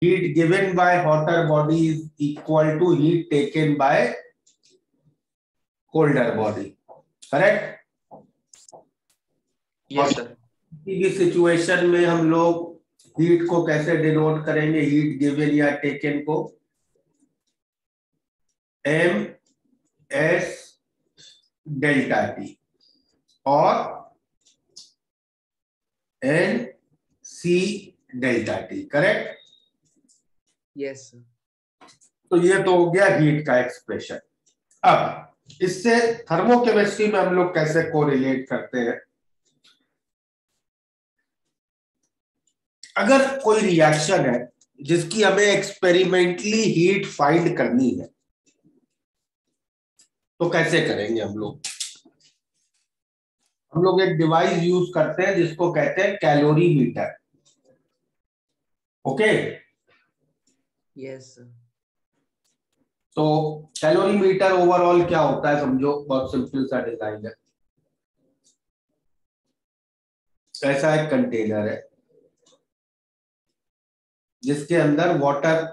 heat given by hotter body is equal to heat taken by colder body, correct? Yes sir. किसी भी situation में हम लोग heat को कैसे डिनोट करेंगे? हीट गिवन या टेकन को एम एस डेल्टा टी और N C delta T, correct? Yes sir. तो ये तो हो गया हीट का एक्सप्रेशन। अब इससे थर्मोकेमिस्ट्री में हम लोग कैसे कोरिलेट करते हैं? अगर कोई रिएक्शन है जिसकी हमें एक्सपेरिमेंटली हीट फाइंड करनी है तो कैसे करेंगे हम लोग? हम लोग एक डिवाइस यूज करते हैं जिसको कहते हैं calorie meter. Okay, yes sir. तो कैलोरी मीटर ओवरऑल क्या होता है समझो, बहुत सिंपल सा डिजाइन है। ऐसा एक कंटेनर है जिसके अंदर वाटर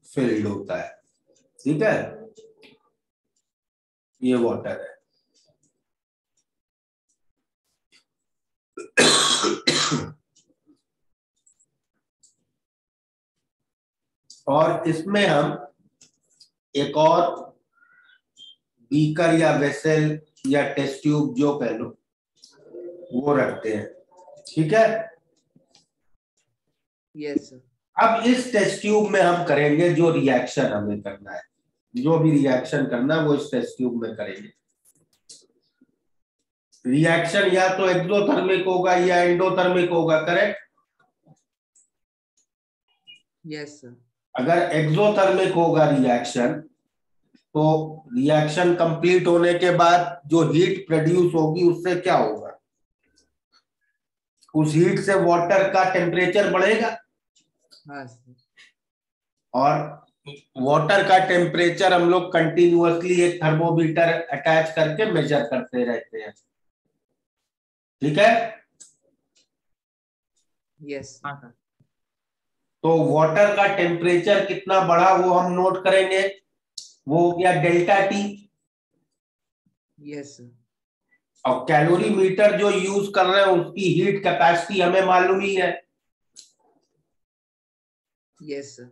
फिल्ड होता है, ठीक है? ये वाटर है। और इसमें हम एक और बीकर या वेसल या टेस्ट ट्यूब जो कह लो वो रखते हैं, ठीक है? Yes sir. अब इस टेस्ट ट्यूब में हम करेंगे जो रिएक्शन हमें करना है, जो भी रिएक्शन करना है वो इस टेस्ट ट्यूब में करेंगे। रिएक्शन या तो एक्सोथर्मिक होगा या एंडोथर्मिक होगा, करेक्ट? Yes sir. अगर एक्सोथर्मिक होगा रिएक्शन तो रिएक्शन कंप्लीट होने के बाद जो हीट प्रोड्यूस होगी उससे क्या होगा? उस हीट से वाटर का टेम्परेचर बढ़ेगा। हाँ सर। और वाटर का टेम्परेचर हम लोग कंटिन्यूअसली एक थर्मोमीटर अटैच करके मेजर करते रहते हैं, ठीक है? यस। हाँ सर। तो वाटर का टेम्परेचर कितना बढ़ा वो हम नोट करेंगे, वो हो गया डेल्टा टी। Yes sir. और कैलोरी मीटर जो यूज कर रहे हैं उसकी हीट कैपेसिटी हमें मालूम ही है। Yes sir.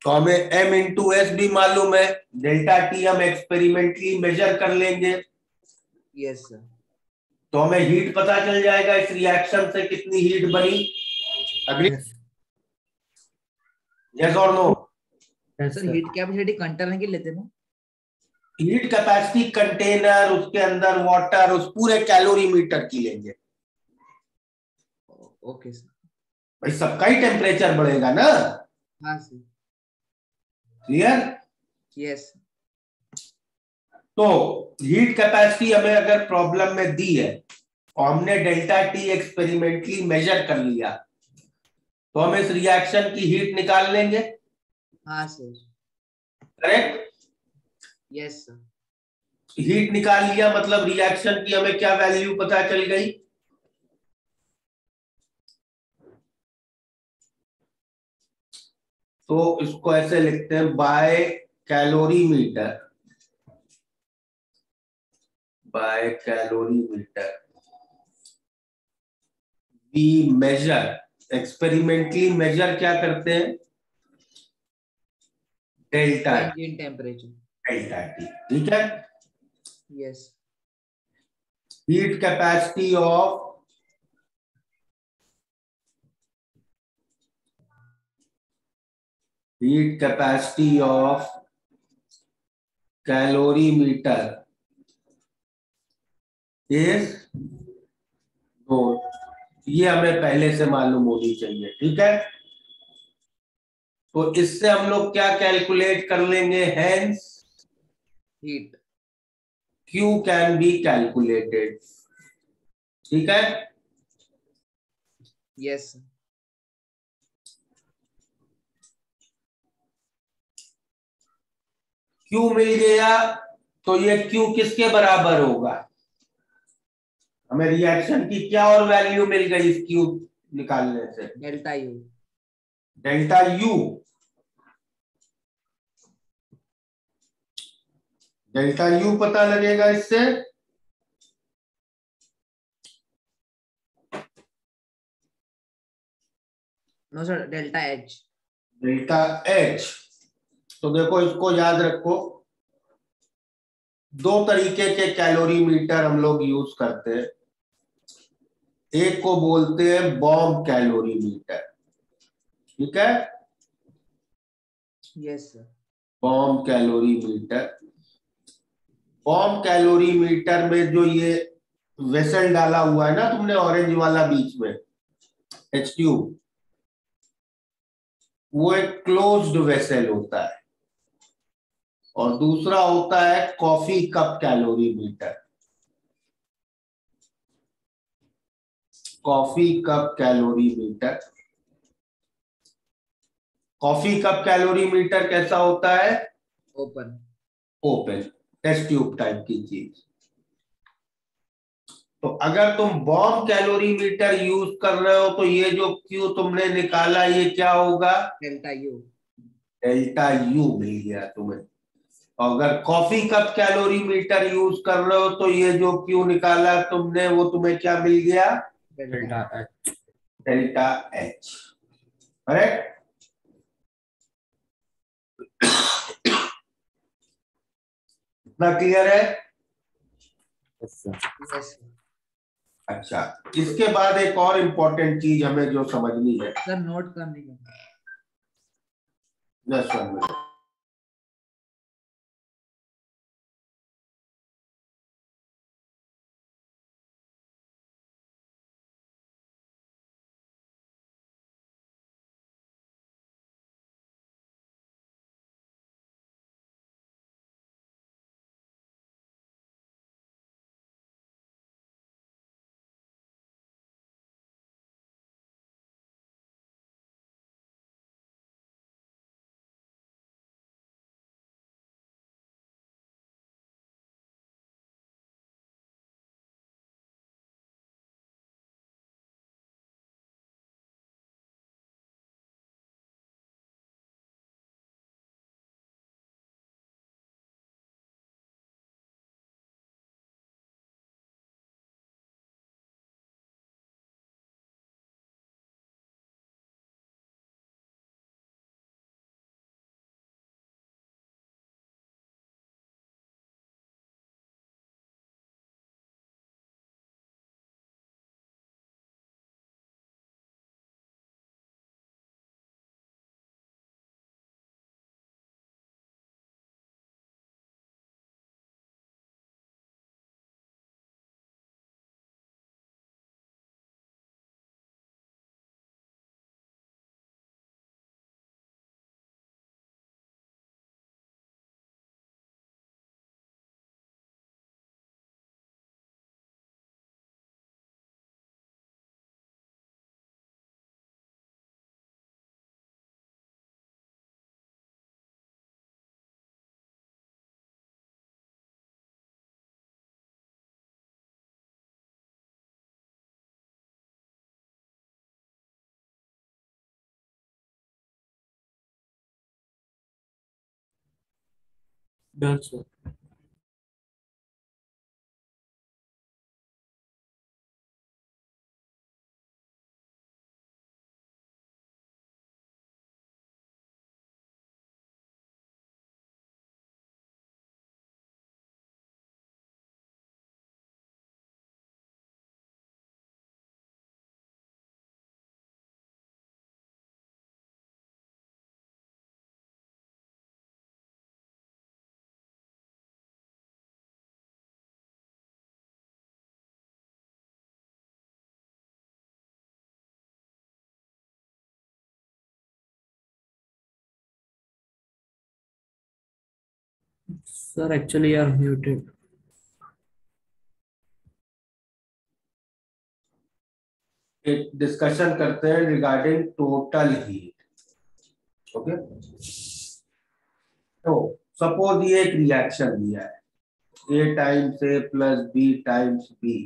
तो हमें m इंटू एस भी मालूम है, डेल्टा टी हम एक्सपेरिमेंटली मेजर कर लेंगे यस सर। तो हमें हीट पता चल जाएगा इस रिएक्शन से कितनी हीट बनी। अग्री? यस और no? Sir heat capacity container की लेते ना? हीट कैपेसिटी कंटेनर, उसके अंदर वाटर, उस पूरे कैलोरी मीटर की लेंगे। Okay sir. भाई सबका ही टेम्परेचर बढ़ेगा ना, हाँ सर। क्लियर? यस। तो हीट कैपेसिटी हमें अगर प्रॉब्लम में दी है और हमने डेल्टा टी एक्सपेरिमेंटली मेजर कर लिया तो हम इस रिएक्शन की हीट निकाल लेंगे, हाँ sir. Correct? Yes sir. Heat निकाल लिया मतलब रिएक्शन की हमें क्या वैल्यू पता चल गई? तो इसको ऐसे लिखते हैं by calorie meter, by calorie meter we measure, experimentally measure क्या करते हैं? Delta change in temperature. Delta T, ठीक है? Yes. Heat capacity of heat capacity of calorie meter is दो, ये हमें पहले से मालूम होनी चाहिए, ठीक है? तो इससे हम लोग क्या कैलकुलेट कर लेंगे? Hence heat. Q can be calculated, ठीक है? यस। Q मिल गया तो ये Q किसके बराबर होगा? हमें रिएक्शन की क्या और वैल्यू मिल गई इस Q निकालने से? Delta U. Delta U, delta U पता लगेगा इससे। No sir, delta H. Delta H, तो देखो इसको याद रखो, दो तरीके के कैलोरीमीटर हम लोग यूज करते हैं। एक को बोलते हैं बॉम्ब कैलोरीमीटर, ठीक है, yes sir. Bomb calorimeter. Bomb calorimeter में जो ये वेसल डाला हुआ है ना तुमने, ऑरेंज वाला बीच में एच ट्यूब, वो एक क्लोज्ड वेसल होता है। और दूसरा होता है coffee cup calorimeter. Coffee cup calorimeter, coffee cup calorimeter कैसा होता है? Open. Open, test tube type की चीज। तो अगर तुम बॉम्ब कैलोरीमीटर यूज कर रहे हो तो ये जो क्यू तुमने निकाला ये क्या होगा? Delta U. डेल्टा यू मिल गया तुम्हें। अगर कॉफी कप कैलोरीमीटर यूज कर रहे हो तो ये जो क्यू निकाला तुमने वो तुम्हें क्या मिल गया? Delta H. Delta H, correct. इतना क्लियर है? Yes sir. अच्छा, इसके बाद एक और इंपॉर्टेंट चीज हमें जो समझनी है। सर नोट करने का। Just 1 minute. Done sir. Sir, actually you are muted. एक डिस्कशन करते हैं रिगार्डिंग टोटल हीट। ओके, तो सपोज ये एक रिएक्शन दिया है, A times A plus B times B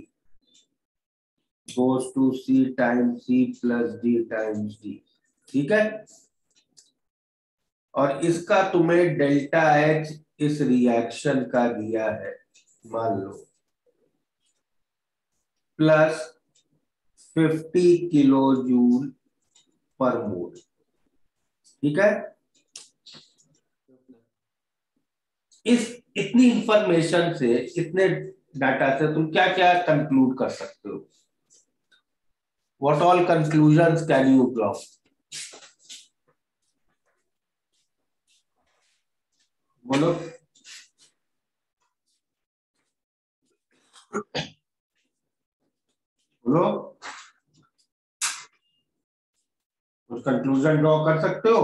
goes to C times C plus D times D, ठीक है। और इसका तुम्हें डेल्टा एच इस रिएक्शन का दिया है, मान लो plus 50 kilo joule per mole. ठीक है, इस इतनी इंफॉर्मेशन से, इतने डाटा से तुम क्या क्या कंक्लूड कर सकते हो? What all conclusions can you draw? बोलो। बोलो, कुछ कंक्लूजन ड्रॉ कर सकते हो?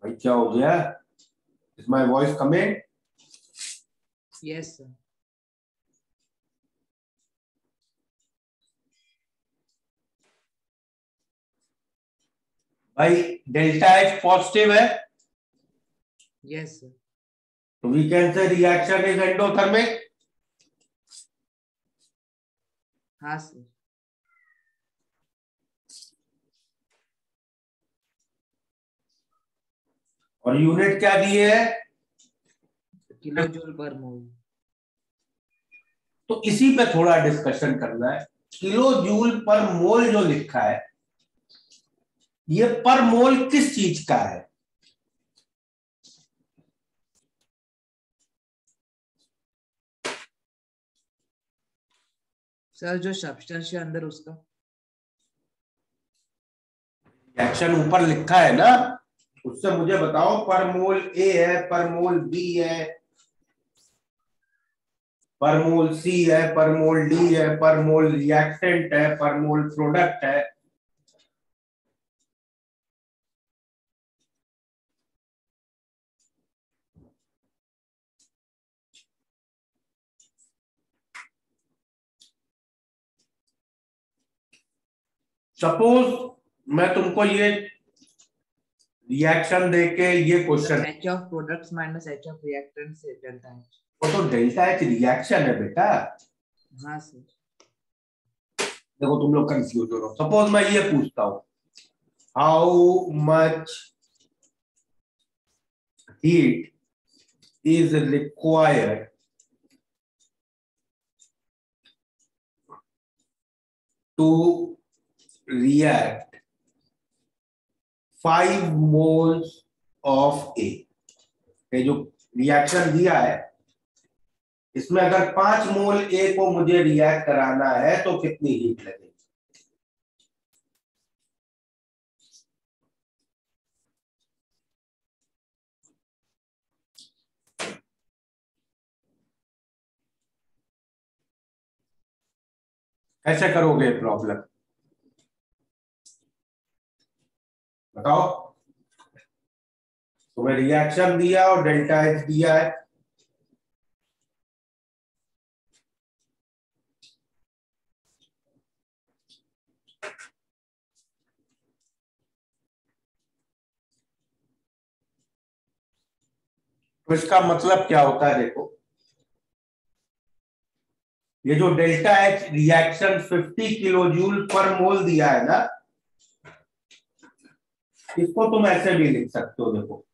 भाई क्या हो गया? Is my voice coming? Yes sir. भाई डेल्टा एच पॉजिटिव है, यस सर। तो we can say reaction is endothermic. हाँ सर। और यूनिट क्या दिए है? किलो जूल पर मोल। तो इसी पे थोड़ा डिस्कशन करना है। किलो जूल पर मोल जो लिखा है, ये पर मोल किस चीज का है? सर जो सब्सटेंस है अंदर उसका। रिएक्शन ऊपर लिखा है ना, उससे मुझे बताओ पर मोल ए है, पर मोल बी है, पर मोल सी है, पर मोल डी है, पर मोल रिएक्टेंट है, पर मोल प्रोडक्ट है। सपोज मैं तुमको ये रिएक्शन देके ये question, H of products minus H of reactant से डेल्टा एच। वो तो डेल्टा एच रिएक्शन है बेटा। हाँ सर। देखो तुम लोग कंफ्यूज हो रहे हो। सपोज मैं ये पूछता हूं, how much heat is required to react 5 moles of A. ये जो रिएक्शन दिया है, इसमें अगर 5 मोल ए को मुझे रिएक्ट कराना है तो कितनी हीट लगेगी? कैसे करोगे प्रॉब्लम, बताओ? तुम्हें रिएक्शन दिया और डेल्टा एच दिया है, तो इसका मतलब क्या होता है? देखो, ये जो delta H reaction 50 kilo joule per mole दिया है ना, इसको तुम ऐसे भी लिख सकते हो। देखो,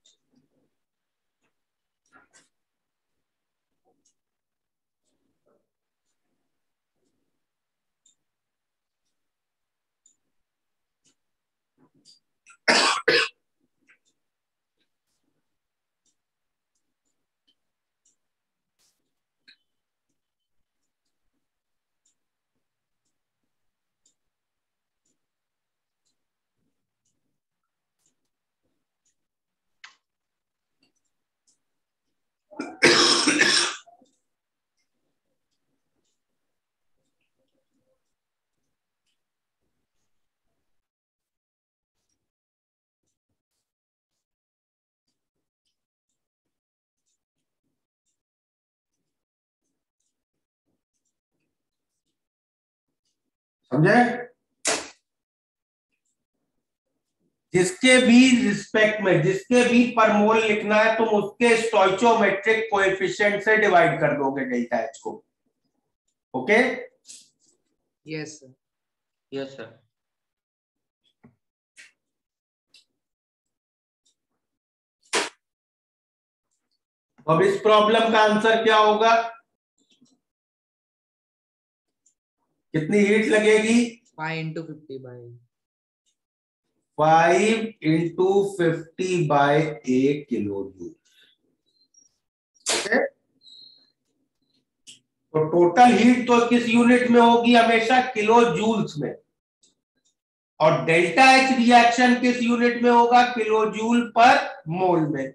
समझे? जिसके भी रिस्पेक्ट में जिसके भी पर मोल लिखना है तुम उसके स्टोइचोमेट्रिक कोएफिशिएंट से डिवाइड कर दोगे डेल्टा एच को। Okay yes sir. Yes sir. अब इस प्रॉब्लम का आंसर क्या होगा? कितनी हीट लगेगी? 5 × 50 बाय 5 × 50 बाय 1 किलो जूल। तो टोटल हीट तो किस यूनिट में होगी? हमेशा किलो जूल्स में। और डेल्टा एच रिएक्शन किस यूनिट में होगा? किलो जूल पर मोल में।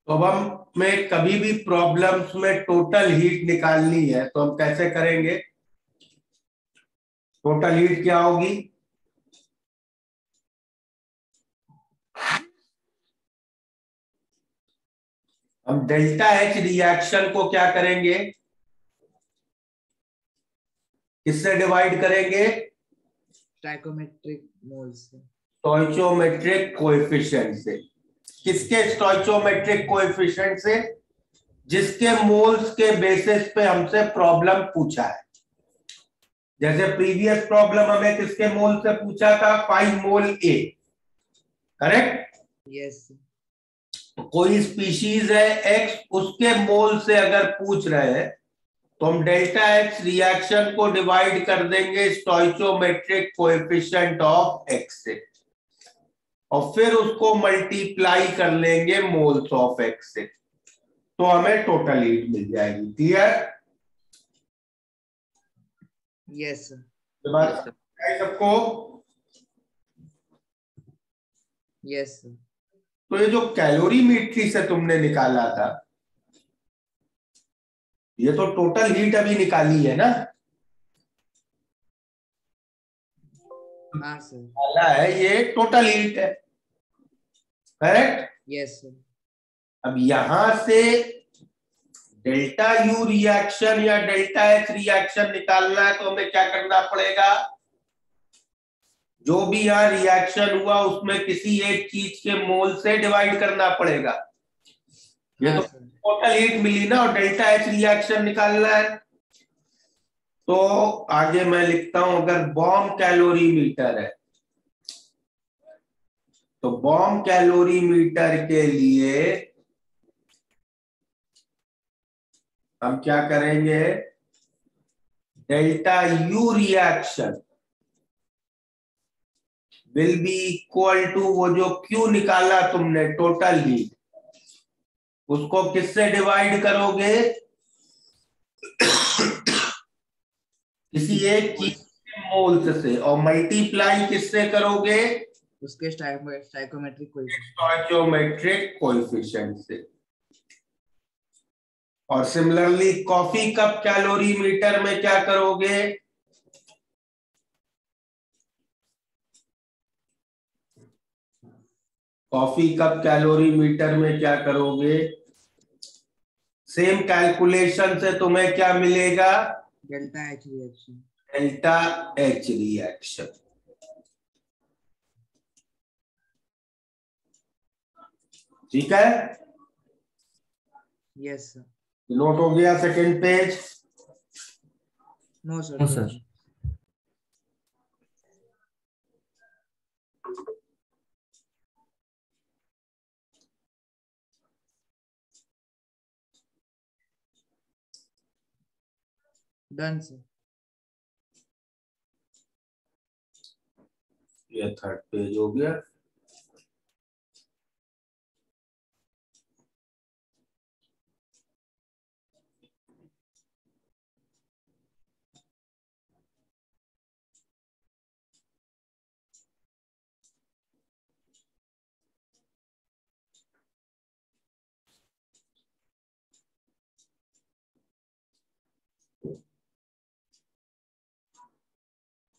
तो अब हमें कभी भी प्रॉब्लम्स में टोटल हीट निकालनी है तो हम कैसे करेंगे? टोटल हीट क्या होगी? हम डेल्टा एच रिएक्शन को क्या करेंगे? किससे डिवाइड करेंगे? स्टोइकोमेट्रिक मोल से। स्टोइचोमेट्रिक कोएफिशिएंट से। किसके स्टोइचोमेट्रिक कोएफिशिएंट से? जिसके मोल्स के बेसिस पे हमसे प्रॉब्लम पूछा है। जैसे प्रीवियस प्रॉब्लम हमें किसके मोल से पूछा था? 5 मोल ए, करेक्ट? यस। कोई स्पीशीज है एक्स, उसके मोल से अगर पूछ रहे हैं तो हम डेल्टा एक्स रिएक्शन को डिवाइड कर देंगे स्टोइचोमेट्रिक कोएफिशिएंट ऑफ एक्स से और फिर उसको मल्टीप्लाई कर लेंगे मोल्स ऑफ एक्स से, तो हमें टोटल हीट मिल जाएगी। क्लियर? यस ये बात है सबको? यस। तो ये जो कैलोरीमेट्री से तुमने निकाला था, ये तो टोटल हीट अभी निकाली है ना? हाँ सर। निकाला है, ये टोटल हीट है, करेक्ट? Yes sir. अब यहां से डेल्टा यू रिएक्शन या डेल्टा एच रिएक्शन निकालना है तो हमें क्या करना पड़ेगा? जो भी यहाँ रिएक्शन हुआ उसमें किसी एक चीज के मोल से डिवाइड करना पड़ेगा। ये हाँ तो सर। टोटल हीट मिली ना, और डेल्टा एच रिएक्शन निकालना है। तो आगे मैं लिखता हूं, अगर बॉम्ब कैलोरीमीटर है तो बॉम्ब कैलोरीमीटर के लिए हम क्या करेंगे? Delta U reaction will be equal to वो जो क्यू निकाला तुमने टोटल हीट, उसको किससे डिवाइड करोगे? किसी एक चीज के मोल्स से, और मल्टीप्लाई किससे करोगे? उसके स्टोइकोमेट्रिक कोएफिशिएंट। स्टोइचोमेट्रिक कोएफिशिएंट से। और सिमिलरली कॉफी कप कैलोरीमीटर में क्या करोगे? कॉफी कप कैलोरीमीटर में क्या करोगे? सेम कैलकुलेशन से तुम्हें क्या मिलेगा? Delta H reaction. Delta H reaction. ठीक है? Yes sir. नोट हो गया second page? No sir. No sir. Done sir. ये थर्ड पेज हो गया।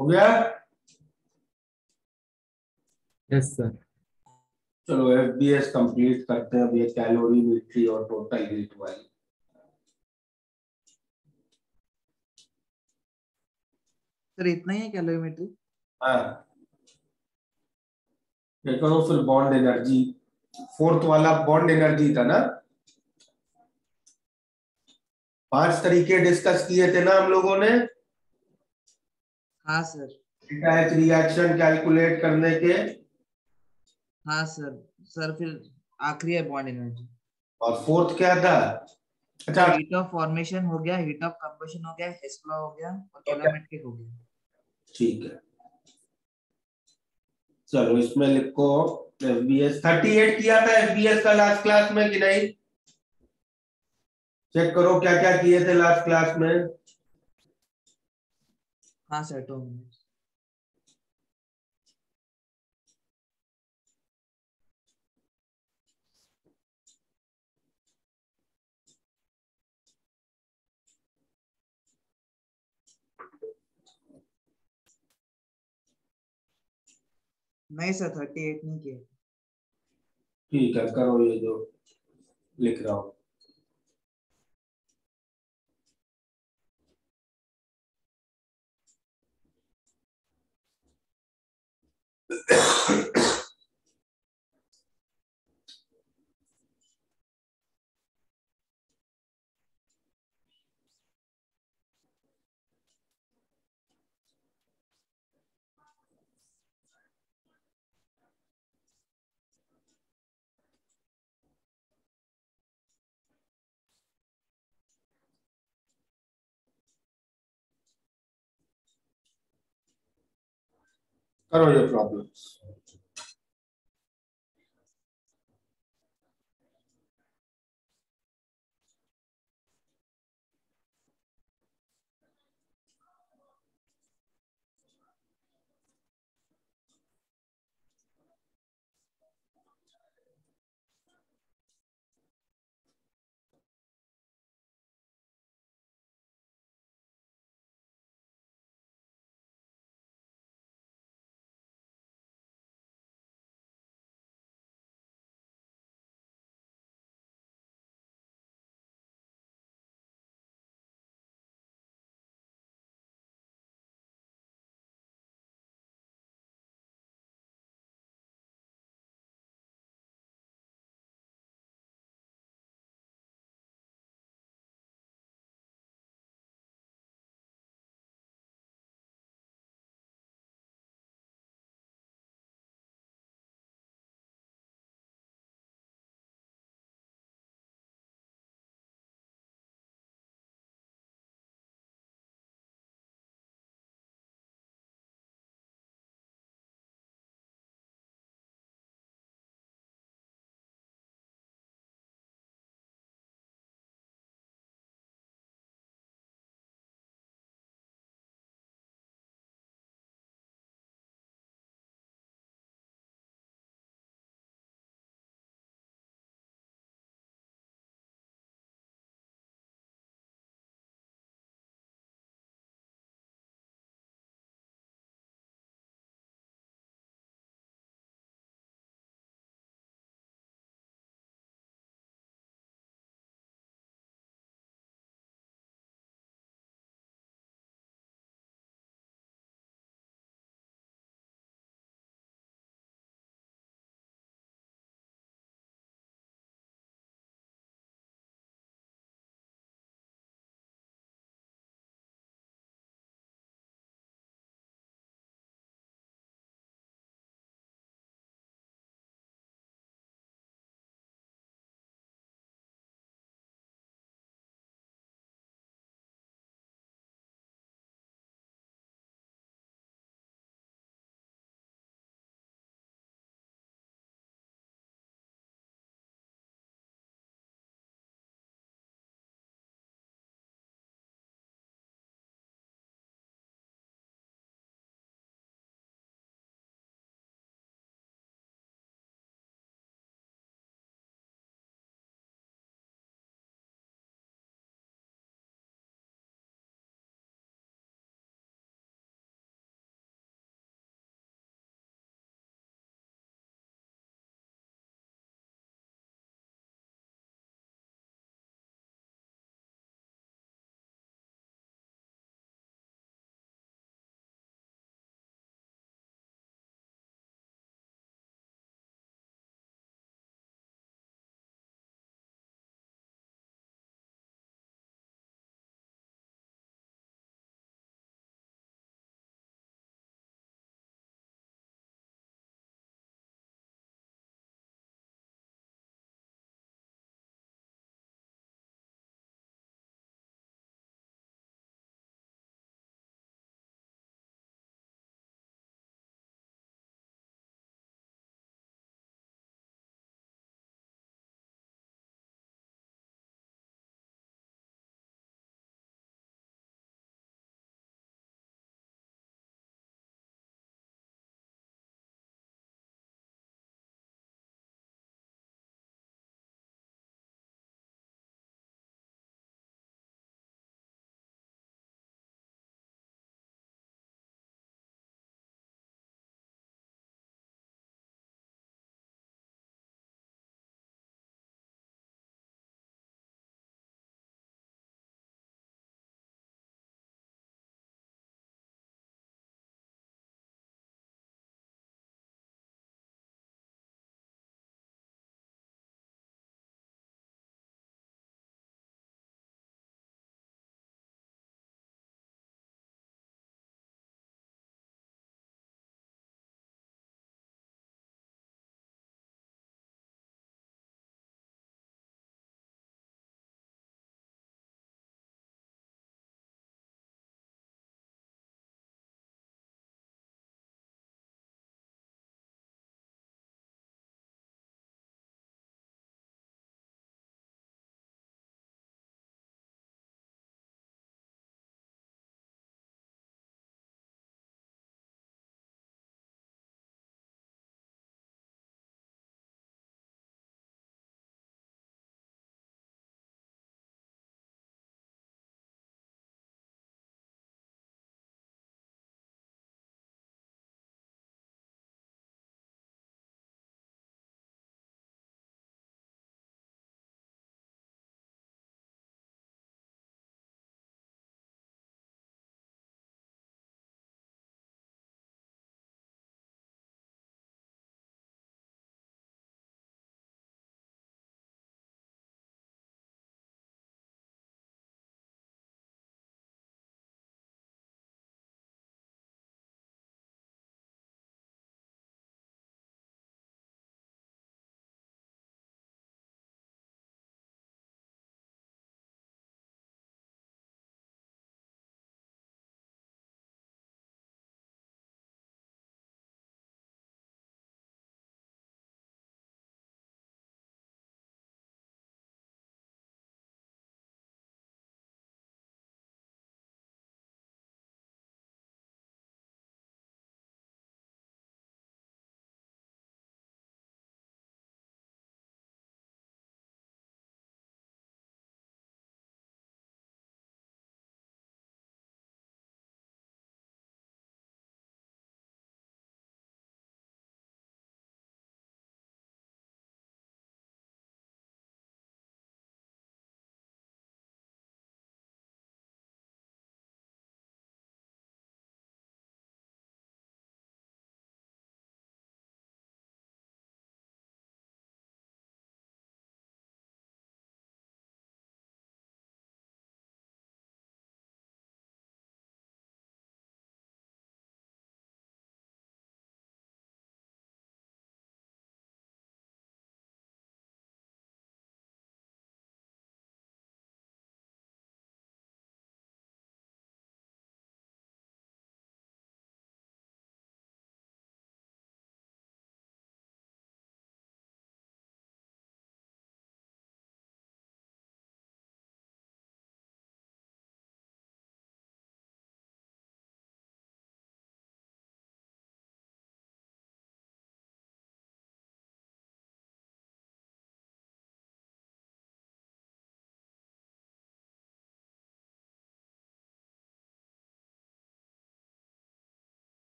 हो गया। Yes sir. चलो एफबीएस कंप्लीट करते हैं अब, ये कैलोरीमेट्री और टोटल हीट वाली। सर इतना ही है कैलोरीमेट्री? हाँ देखो तो फिर बॉन्ड एनर्जी, फोर्थ वाला बॉन्ड एनर्जी था ना। 5 तरीके डिस्कस किए थे ना हम लोगों ने हाँ सर। रिएक्शन कैलकुलेट करने के। हाँ सर। सर फिर आखिरी है बॉन्ड एनर्जी। और फोर्थ क्या था? अच्छा सर हीट ऑफ फॉर्मेशन हो गया, हीट ऑफ कंबशन हो गया, हेस लॉ हो गया और कैलोरीमेट्रिक हो गया। ठीक है, चलो इसमें लिखो एफबीएस 38 किया था एफबीएस का लास्ट क्लास में कि नहीं? चेक करो क्या क्या किए थे लास्ट क्लास में। हाँ सर 2 मिनट। नहीं सर 38 नहीं किया। ठीक है, करो ये जो लिख रहा हूं। करो ये प्रॉब्लम्स।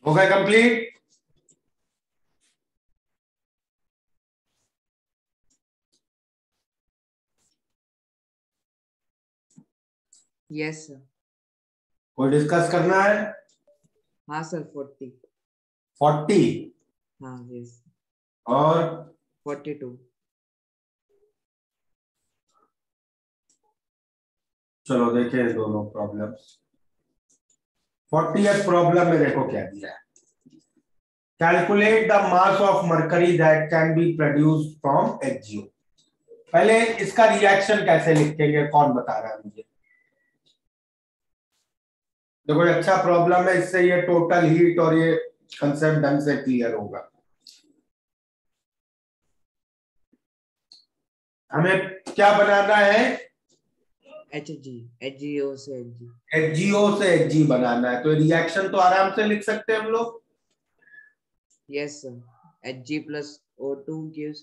हो गया कंप्लीट? Yes sir. कोई डिस्कस करना है? हाँ सर 40। 40 हाँ यस। और 42। चलो देखें दोनों प्रॉब्लम्स। 40th प्रॉब्लम में देखो क्या दिया है। Calculate the mass of mercury that can be produced from HgO। पहले इसका रिएक्शन कैसे लिखेंगे, कौन बता रहा है मुझे? देखो ये अच्छा प्रॉब्लम है, इससे ये टोटल हीट और ये कंसेप्ट ढंग से क्लियर होगा। हमें क्या बनाना है? HgO से Hg। HgO से Hg बनाना है, तो रिएक्शन तो आराम से लिख सकते हैं हम लोग। Yes sir. Hg plus O2 gives।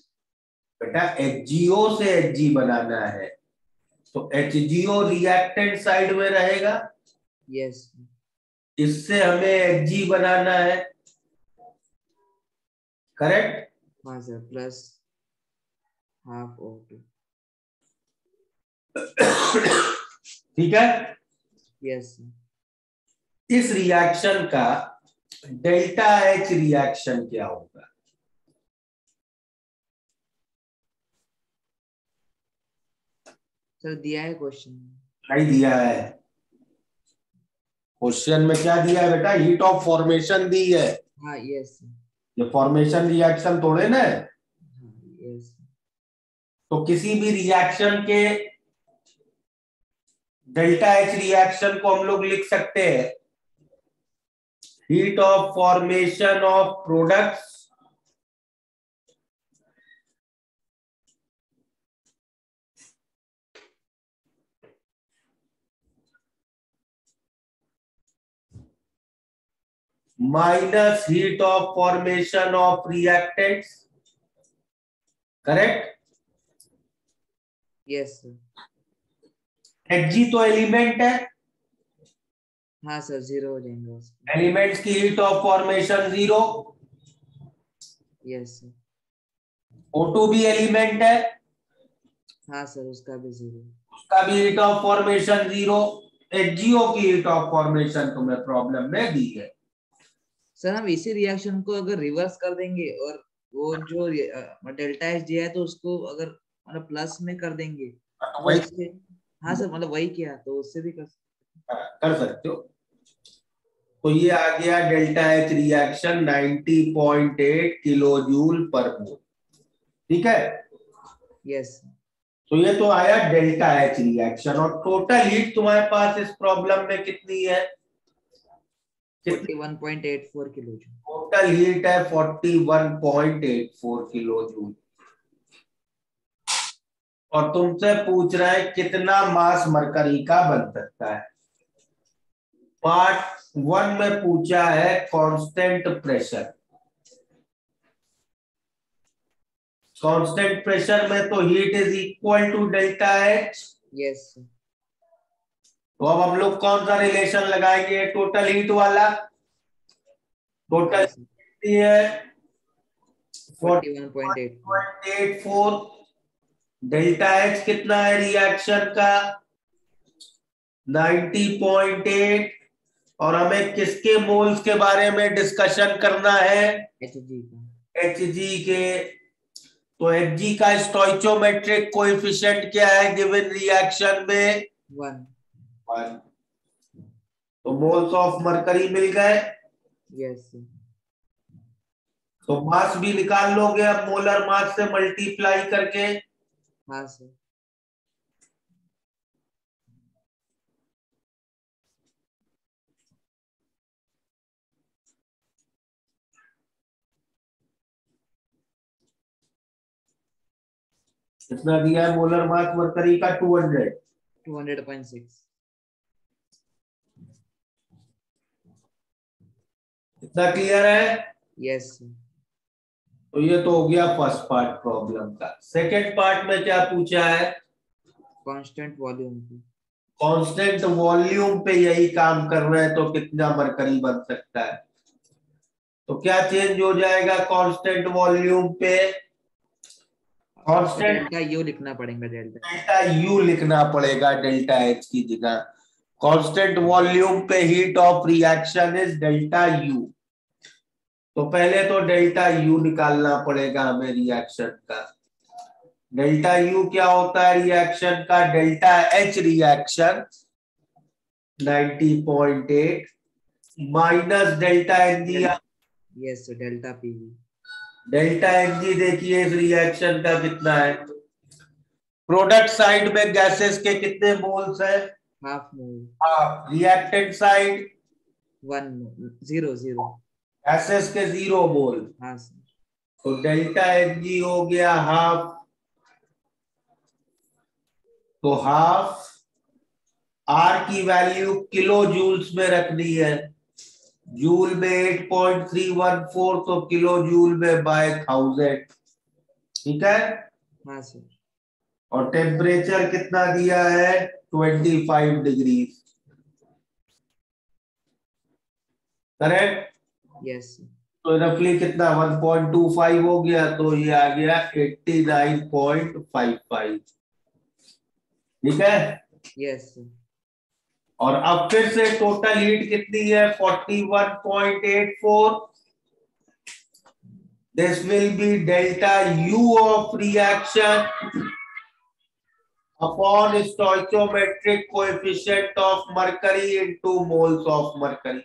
बेटा HgO से Hg बनाना है, तो HgO रिएक्टेंट साइड में रहेगा। यस। इससे हमें Hg बनाना है, करेक्ट? हाँ सर प्लस हाफ O2। ठीक है। यस। इस रिएक्शन का डेल्टा H रिएक्शन क्या होगा? सर दिया है क्वेश्चन। नहीं दिया है। क्वेश्चन में क्या दिया है बेटा? हीट ऑफ फॉर्मेशन दी है। हाँ यस। ये फॉर्मेशन रिएक्शन थोड़े ना है। हाँ यस। तो किसी भी रिएक्शन के डेल्टा H रिएक्शन को हम लोग लिख सकते हैं heat of formation of products minus heat of formation of reactants, correct? Yes sir. Hg तो एलिमेंट है, हाँ सर जीरो हो जाएंगे उसके। एलिमेंट्स की heat of formation 0। Yes sir. O2 भी एलिमेंट है, हाँ सर उसका भी जीरो। उसका भी हीट ऑफ फॉर्मेशन 0। HgO की हीट ऑफ फॉर्मेशन तुम्हें प्रॉब्लम में दी है। सर हम इसी रिएक्शन को अगर रिवर्स कर देंगे और वो जो डेल्टा एच दिया है तो उसको अगर मतलब प्लस में कर देंगे तो वही उससे। हाँ सर मतलब वही किया तो उससे भी कर सकते हो। तो ये आ गया delta H reaction 90.8 kilo joule per mole, ठीक है। यस। तो ये तो आया डेल्टा H रिएक्शन, और टोटल हीट तुम्हारे पास इस प्रॉब्लम में कितनी है? 41.84 किलो जूल। टोटल हीट है 41.84 किलो जूल, और तुमसे पूछ रहा है कितना मास मरकरी का बन सकता है। पार्ट 1 में पूछा है कांस्टेंट प्रेशर। कांस्टेंट प्रेशर में तो heat is equal to delta H। यस। तो अब हम लोग कौन सा रिलेशन लगाएंगे? टोटल हीट वाला। टोटल है 41.84। 41.84। डेल्टा H कितना है रिएक्शन का? 90.8। और हमें किसके मोल्स के बारे में डिस्कशन करना है? Hg का। Hg के। तो Hg का स्टोइचोमेट्रिक कोएफिशिएंट क्या है गिवन रिएक्शन में? 1। 1। तो मोल्स ऑफ मरकरी मिल गए। यस। तो मास भी निकाल लोगे अब मोलर मास से मल्टीप्लाई करके। हाँ सर। कितना दिया है मोलर मास मरकरी का? 200। 200.6। इतना क्लियर है? यस। तो ये तो हो गया फर्स्ट पार्ट प्रॉब्लम का। सेकंड पार्ट में क्या पूछा है? कांस्टेंट वॉल्यूम की। कांस्टेंट वॉल्यूम पे यही काम कर रहे हैं, तो कितना मरकरी बन सकता है? तो क्या चेंज हो जाएगा कांस्टेंट वॉल्यूम पे? कांस्टेंट डेल्टा यू लिखना पड़ेगा, डेल्टा यू लिखना पड़ेगा डेल्टा एच की जगह। कांस्टेंट वॉल्यूम पे heat of reaction is delta U. तो पहले तो डेल्टा यू निकालना पड़ेगा हमें रिएक्शन का। डेल्टा यू क्या होता है रिएक्शन का? Delta H reaction 90.8 minus delta NG. Yes delta P. Delta NG देखिए इस रिएक्शन का कितना है? प्रोडक्ट साइड में गैसेस के कितने मोल्स है? Half mole. Reactant side 1 0 0। Gases के 0 मोल। हाँ सर। तो डेल्टा एनजी हो गया हाफ। तो हाफ आर की वैल्यू किलो जूल्स में रखनी है। जूल में 8.314, तो किलो जूल में बाय 1000। ठीक है। हाँ सर। और टेम्परेचर कितना दिया है? 25 डिग्री। करेक्ट। यस। तो रफली कितना 1.25 हो गया, तो ये आ गया 89.55। ठीक है। यस। और अब फिर से टोटल हीट कितनी है? 41.84। This will be delta U of reaction upon stoichiometric coefficient of mercury into moles of mercury.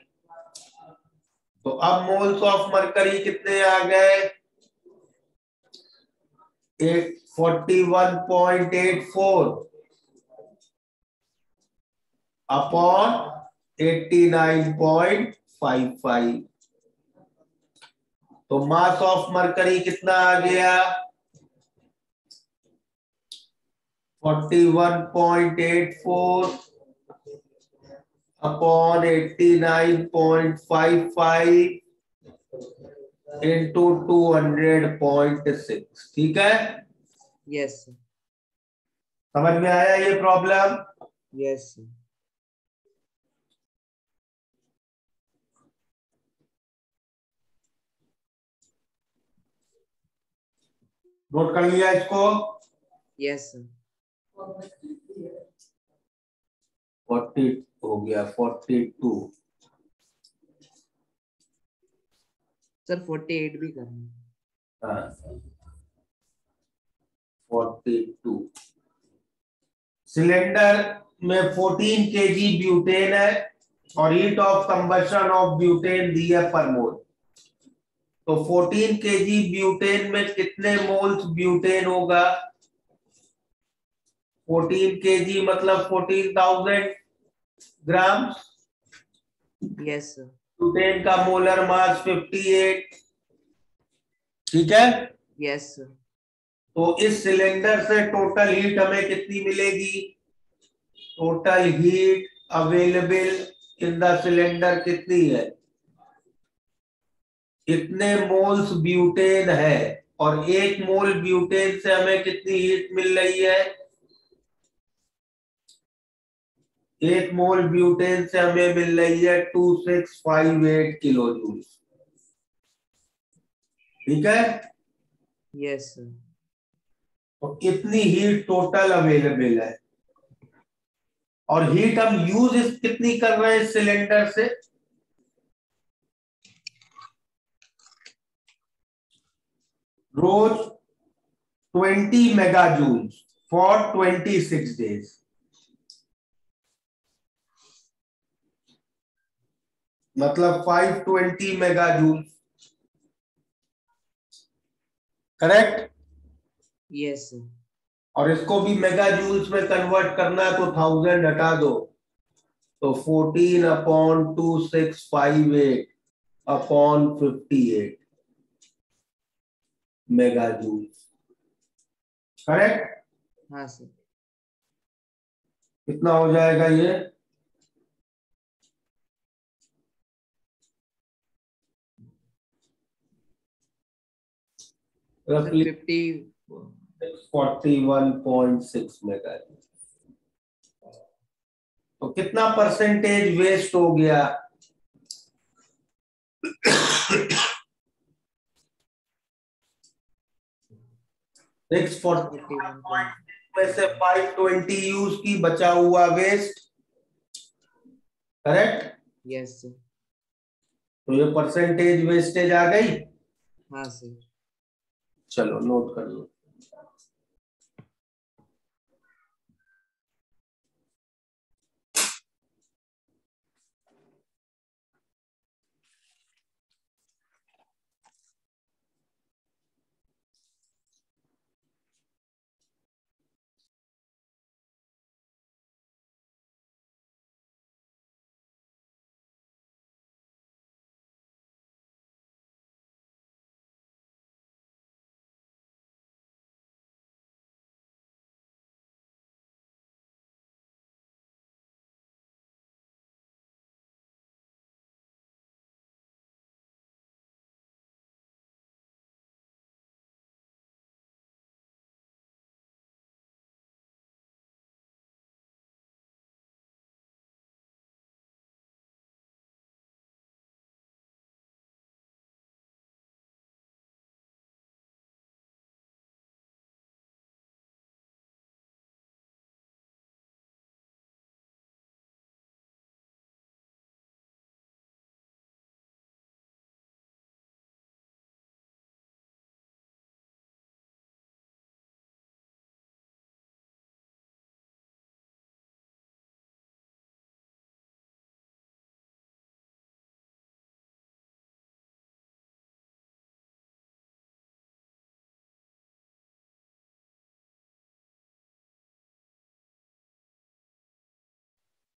तो अब मोल्स ऑफ मरकरी कितने आ गए? 41.84 अपॉन 89.55। तो मास ऑफ मरकरी कितना आ गया? 41.84 अपॉन 89.55 इंटू 200.6। ठीक है। यस। समझ में आया ये प्रॉब्लम? यस। नोट कर लिया इसको? यस। 40 हो गया 42। सर 48 भी करना। हाँ 42। सिलेंडर में 14 केजी ब्यूटेन है और heat of combustion of butane दी है पर मोल। तो 14 केजी ब्यूटेन में कितने मोल्स ब्यूटेन होगा? 14 केजी मतलब 14,000 ग्राम। Yes sir. ब्यूटेन का मोलर मास 58। ठीक है। Yes sir. तो इस सिलेंडर से टोटल हीट हमें कितनी मिलेगी? Total heat available in the cylinder कितनी है? कितने मोल्स ब्यूटेन है और 1 मोल ब्यूटेन से हमें कितनी हीट मिल रही है? 1 मोल ब्यूटेन से हमें मिल रही है 2658 किलो जूल। ठीक है। Yes sir. तो इतनी हीट टोटल अवेलेबल है। और हीट हम यूज कितनी कर रहे हैं इस सिलेंडर से? रोज 20 मेगा जूल फॉर 26 डेज। मतलब 520 mega joule. Correct. Yes sir. और इसको भी मेगा जूल्स में कन्वर्ट करना है तो 1000 हटा दो, तो 14/2658 अपॉन 58 मेगा जूल्स। करेक्ट। हाँ सर। कितना हो जाएगा ये? रफली 41.6 मेगा जूल। तो कितना परसेंटेज वेस्ट हो गया? 641 में से 520 यूज की, बचा हुआ वेस्ट। करेक्ट? Yes sir. तो ये परसेंटेज वेस्टेज आ गई। हाँ सर। चलो नोट कर लो।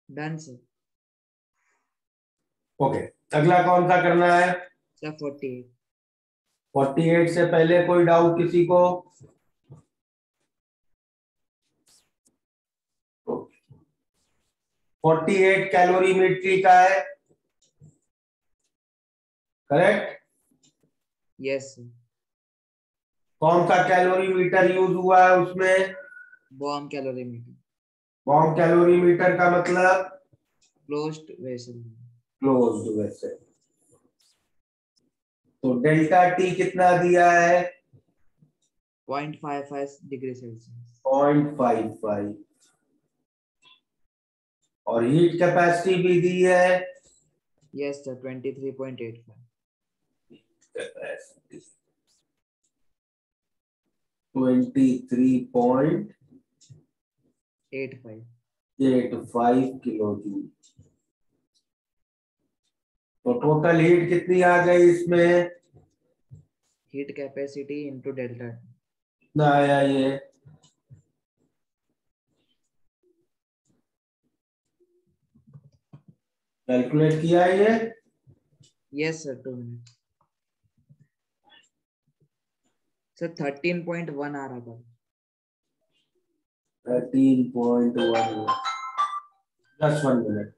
Done sir. ओके, अगला कौन सा करना है? सर 48। 48 से पहले कोई डाउट किसी को? 48 कैलोरीमेट्री का है। करेक्ट? Yes sir. कौन सा कैलोरीमीटर यूज हुआ है उसमें? Bomb calorimeter. बॉम्ब कैलोरीमीटर का मतलब क्लोज्ड वेसल। Closed vessel. तो डेल्टा टी कितना दिया है? 0.55 डिग्री सेल्सियस। 0.55। और हीट कैपेसिटी भी दी है। Yes sir 23.85। Capacity 23.85 kilo joule. तो टोटल हीट कितनी आ गई इसमें? Heat capacity into delta. कितना आया ये? कैलकुलेट किया है ये? Yes sir 2 minute. सर 13.1 आ रहा था। 13.1। just 1 minute।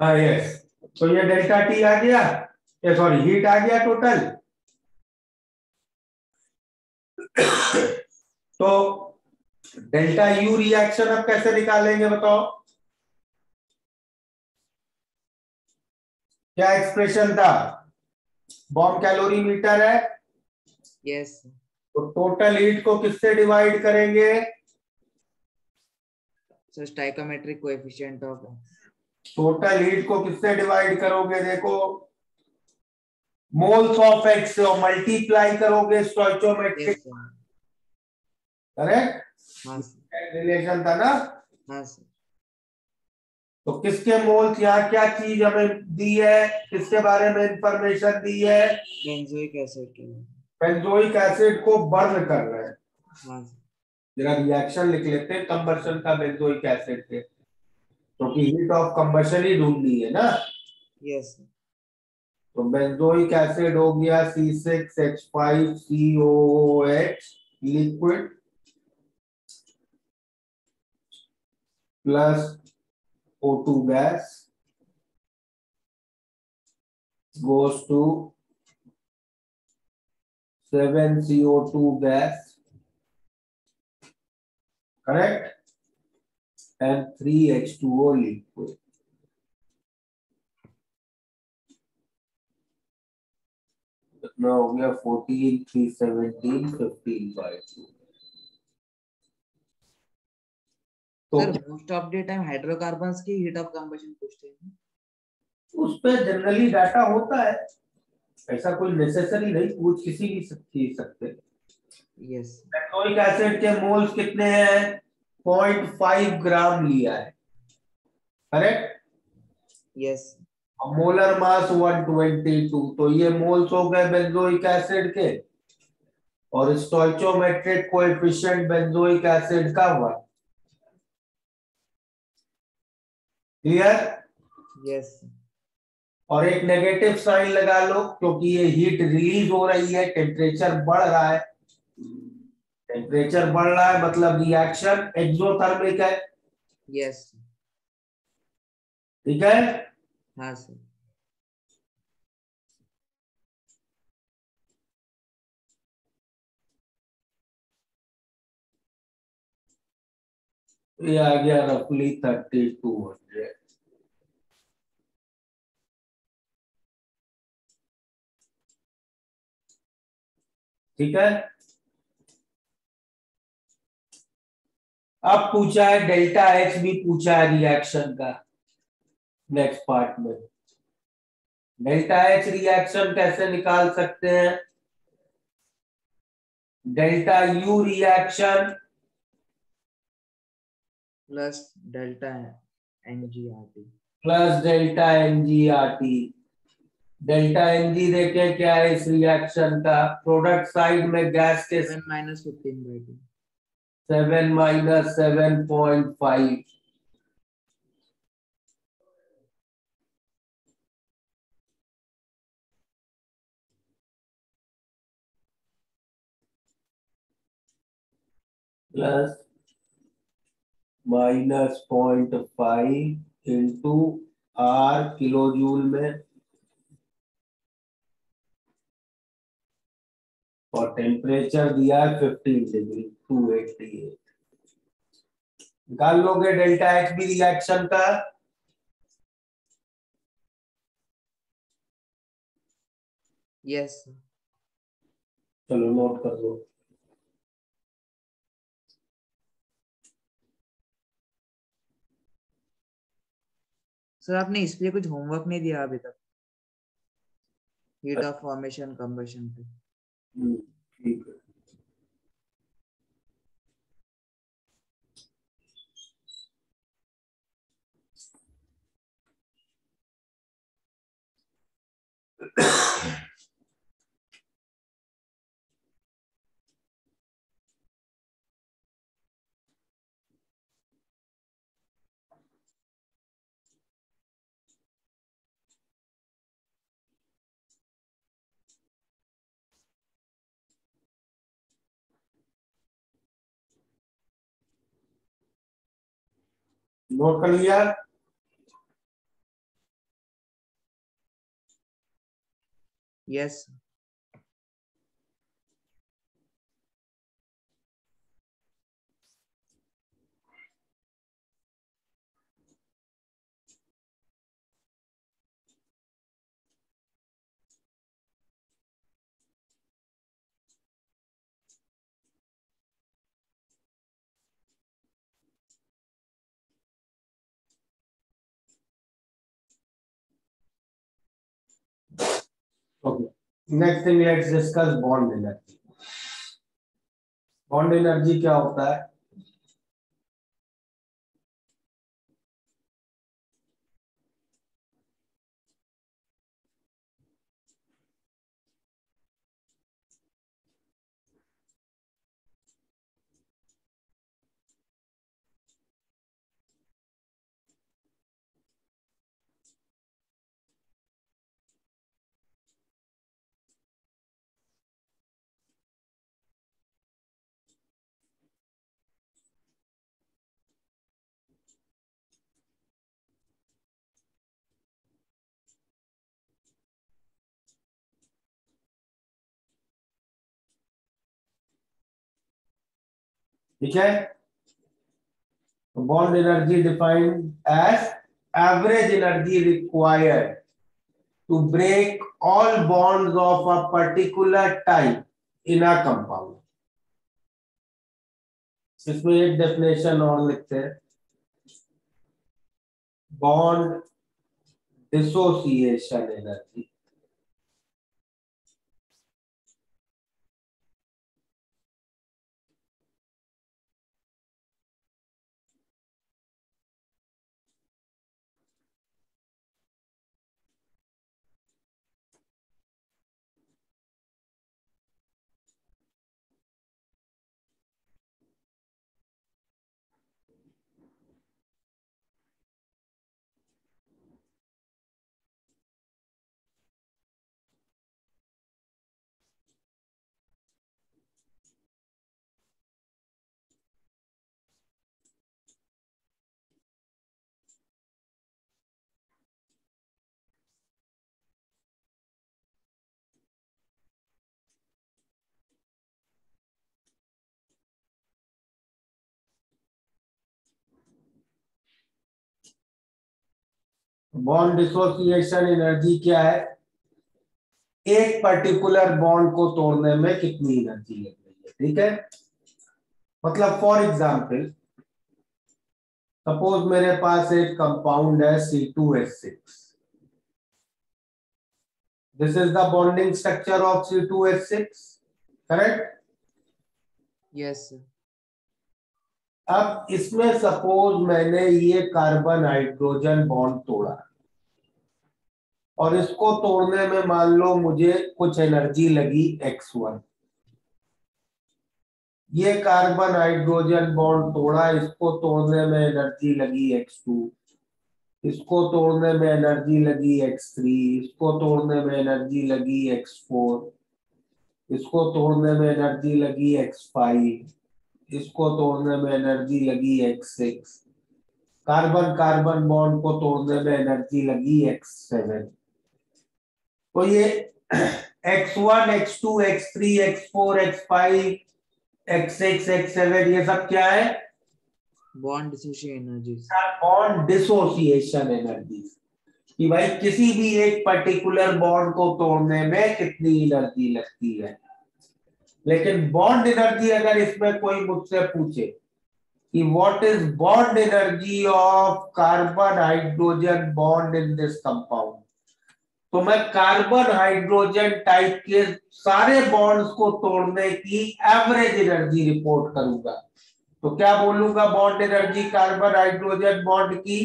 हाँ यस, तो ये डेल्टा टी आ गया, ये सॉरी हीट आ गया टोटल। तो डेल्टा यू रिएक्शन अब कैसे निकालेंगे बताओ, क्या एक्सप्रेशन था, बॉम्ब कैलोरीमीटर है, यस तो टोटल हीट को किससे डिवाइड करेंगे, sir stoichiometric coefficient of total heat को किससे डिवाइड करोगे, देखो मोल्स ऑफ एक्स और मल्टीप्लाई करोगे स्टोइचोमेट्रिक, यस सर करेक्ट, हाँ सर रिलेशन था ना। हाँ सर तो किसके मोल्स, यहाँ क्या चीज हमें दी है, किसके बारे में इंफॉर्मेशन दी है, बेंजोइक एसिड के लिए बेंजोइक एसिड को बर्न कर रहे हैं। हाँ सर जरा रिएक्शन लिख लेते हैं कंबर्शन का बेंजोइक एसिड से, क्योंकि हीट ऑफ कंबर्शन ही ढूंढनी है ना। यस सर तो बेंजोइक एसिड हो गया C6H5COOH liquid plus O2 gas goes to 7CO2 gas, correct, and 3H2O liquid. कितना हो गया 14 3 17 15/2। तो sir most of the time hydrocarbons की हीट ऑफ कंबशन पूछते हैं उस पे जनरली डाटा होता है, ऐसा कोई नेसेसरी नहीं, पूछ किसी भी सकते। यस बेंजोइक एसिड के मोल्स कितने हैं, 0.5 ग्राम लिया है, करेक्ट, यस मोलर मास 122, तो ये मोल्स हो गए बेंजोइक एसिड के, और स्टोइचोमेट्रिक कोएफिशिएंट बेंजोइक एसिड का 1, क्लियर। यस और एक नेगेटिव साइन लगा लो, क्योंकि ये हीट रिलीज हो रही है, टेम्परेचर बढ़ रहा है, टेम्परेचर बढ़ रहा है मतलब रिएक्शन एक्सोथर्मिक है, यस ठीक है। हाँ सर ये आ गया रफली 3200, ठीक है। अब पूछा है डेल्टा एच भी पूछा है रिएक्शन का, नेक्स्ट पार्ट में डेल्टा एच रिएक्शन कैसे निकाल सकते हैं, delta U reaction plus delta NgRT plus delta NGRT, delta NG देखे क्या है इस रिएक्शन का, प्रोडक्ट साइड में गैस के 7 - 15/2 7 - 7.5 plus -0.5 into R kilo joule में, और टेम्परेचर दिया है 15 डिग्री 288, निकाल लोगे डेल्टा एच बी रिएक्शन का, यस चलो नोट कर लो। सर आपने इसलिए कुछ होमवर्क नहीं दिया अभी तक हीट ऑफ फॉर्मेशन कंबशन पे ठीक है। नोट कर लिया। Yes. Okay. Next thing, let's discuss bond energy. Bond energy क्या होता है? ठीक है? Bond energy defined as average energy required to break all bonds of a particular type in a compound. इसमें एक डेफिनेशन और लिखते हैं, bond dissociation energy. Bond dissociation energy क्या है? एक पर्टिकुलर बॉन्ड को तोड़ने में कितनी एनर्जी लग रही है. ठीक है, मतलब फॉर एग्जांपल, सपोज मेरे पास एक कंपाउंड है C2H6. This is the bonding structure of C2H6, correct? Yes. अब इसमें सपोज मैंने ये कार्बन हाइड्रोजन बॉन्ड तोड़ा और इसको तोड़ने में मान लो मुझे कुछ एनर्जी लगी x1. ये कार्बन हाइड्रोजन बॉन्ड तोड़ा, इसको तोड़ने में एनर्जी लगी x2, इसको तोड़ने में एनर्जी लगी x3, इसको तोड़ने में एनर्जी लगी x4, इसको तोड़ने में एनर्जी लगी x5, इसको तोड़ने में एनर्जी लगी x6, कार्बन कार्बन बॉन्ड को तोड़ने में एनर्जी लगी x7. तो ये x1, x2, x3, x4, x5, x6, x7 ये सब क्या है? Bond dissociation energies. Bond dissociation energy. कि भाई किसी भी एक पर्टिकुलर बॉन्ड को तोड़ने में कितनी एनर्जी लगती है. लेकिन बॉन्ड एनर्जी अगर इसमें कोई मुझसे पूछे कि what is bond energy of carbon hydrogen bond in this compound, तो मैं कार्बन हाइड्रोजन टाइप के सारे बॉन्ड्स को तोड़ने की एवरेज एनर्जी रिपोर्ट करूंगा. तो क्या बोलूंगा bond energy carbon hydrogen bond की?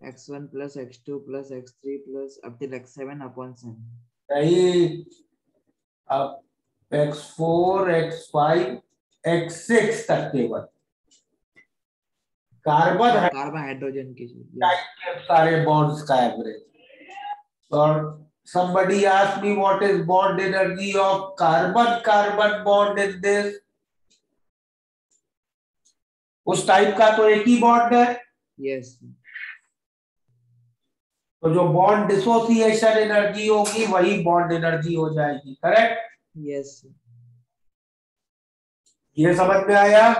X1 plus X2 plus X3 plus up till X7 upon 7. नहीं, अब x4, x5, x6 तक केवल कार्बन कार्बन हाइड्रोजन की टाइप के सारे बॉन्ड्स का एवरेज. और somebody asked me what is bond energy of carbon carbon bond in this. उस टाइप का तो एक ही बॉन्ड है. Yes. तो जो बॉन्ड डिसोसिएशन एनर्जी होगी वही बॉन्ड एनर्जी हो जाएगी। करेक्ट? यस ये समझ में आया?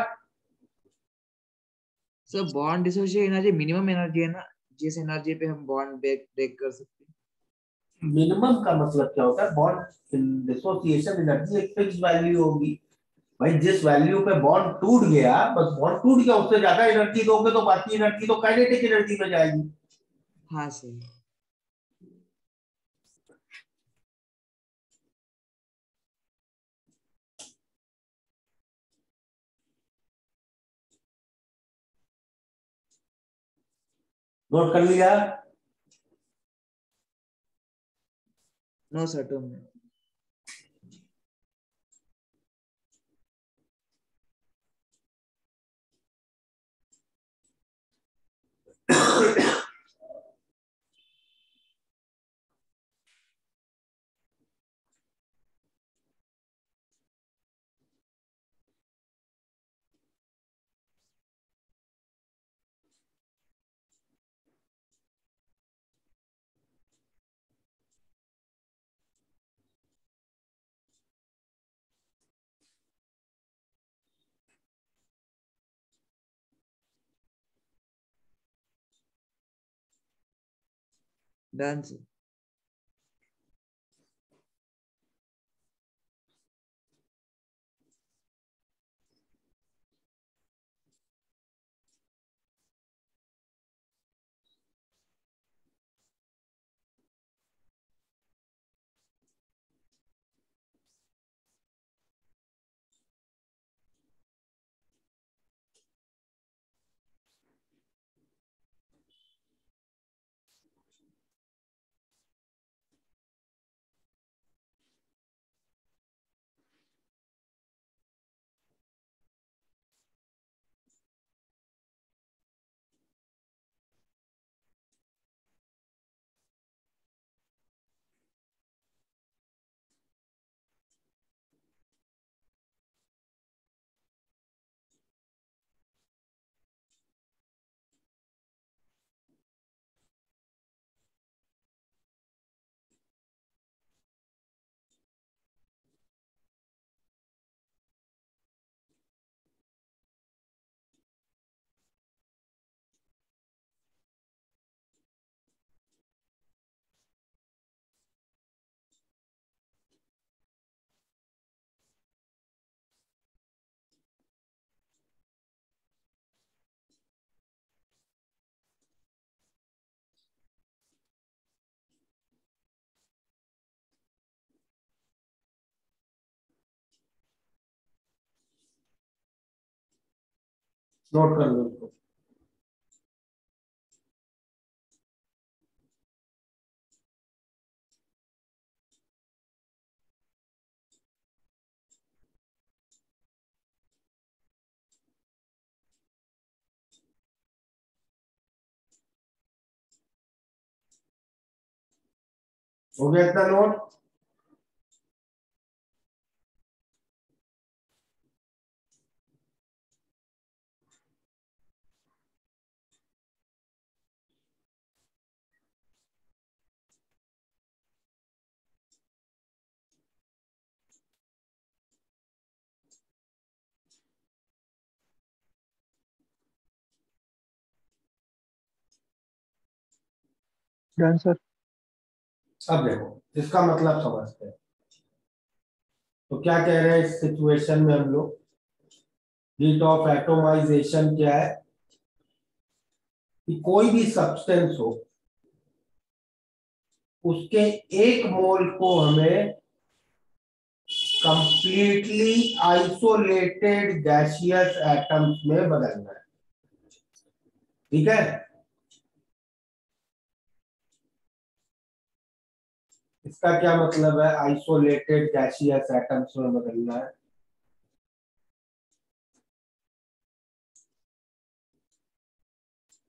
Sir. Bond dissociation energy minimum energy है ना, जिस एनर्जी पे हम बॉन्ड ब्रेक कर सकते हैं। मिनिमम का मतलब क्या होता है? बॉन्ड डिसोसिएशन एनर्जी एक फिक्स वैल्यू होगी भाई। जिस वैल्यू पे बॉन्ड टूट गया, बस बॉन्ड टूट गया, उससे ज्यादा एनर्जी दोगे तो बाकी एनर्जी तो काइनेटिक एनर्जी में जाएगी। हाँ सर। नोट कर लिया? No sir, 2 minute. Done sir. Note कर लो इसको। हो गया इतना नोट? Done sir. अब देखो इसका मतलब समझते हैं। तो क्या कह रहे हैं इस सिचुएशन में हम लोग? हीट ऑफ एटोमाइजेशन क्या है कि कोई भी सब्सटेंस हो, उसके 1 मोल को हमें कंप्लीटली आइसोलेटेड गैसियस एटम्स में बदलना है। ठीक है? इसका क्या मतलब है आइसोलेटेड गैसियस एटम्स में बदलना है?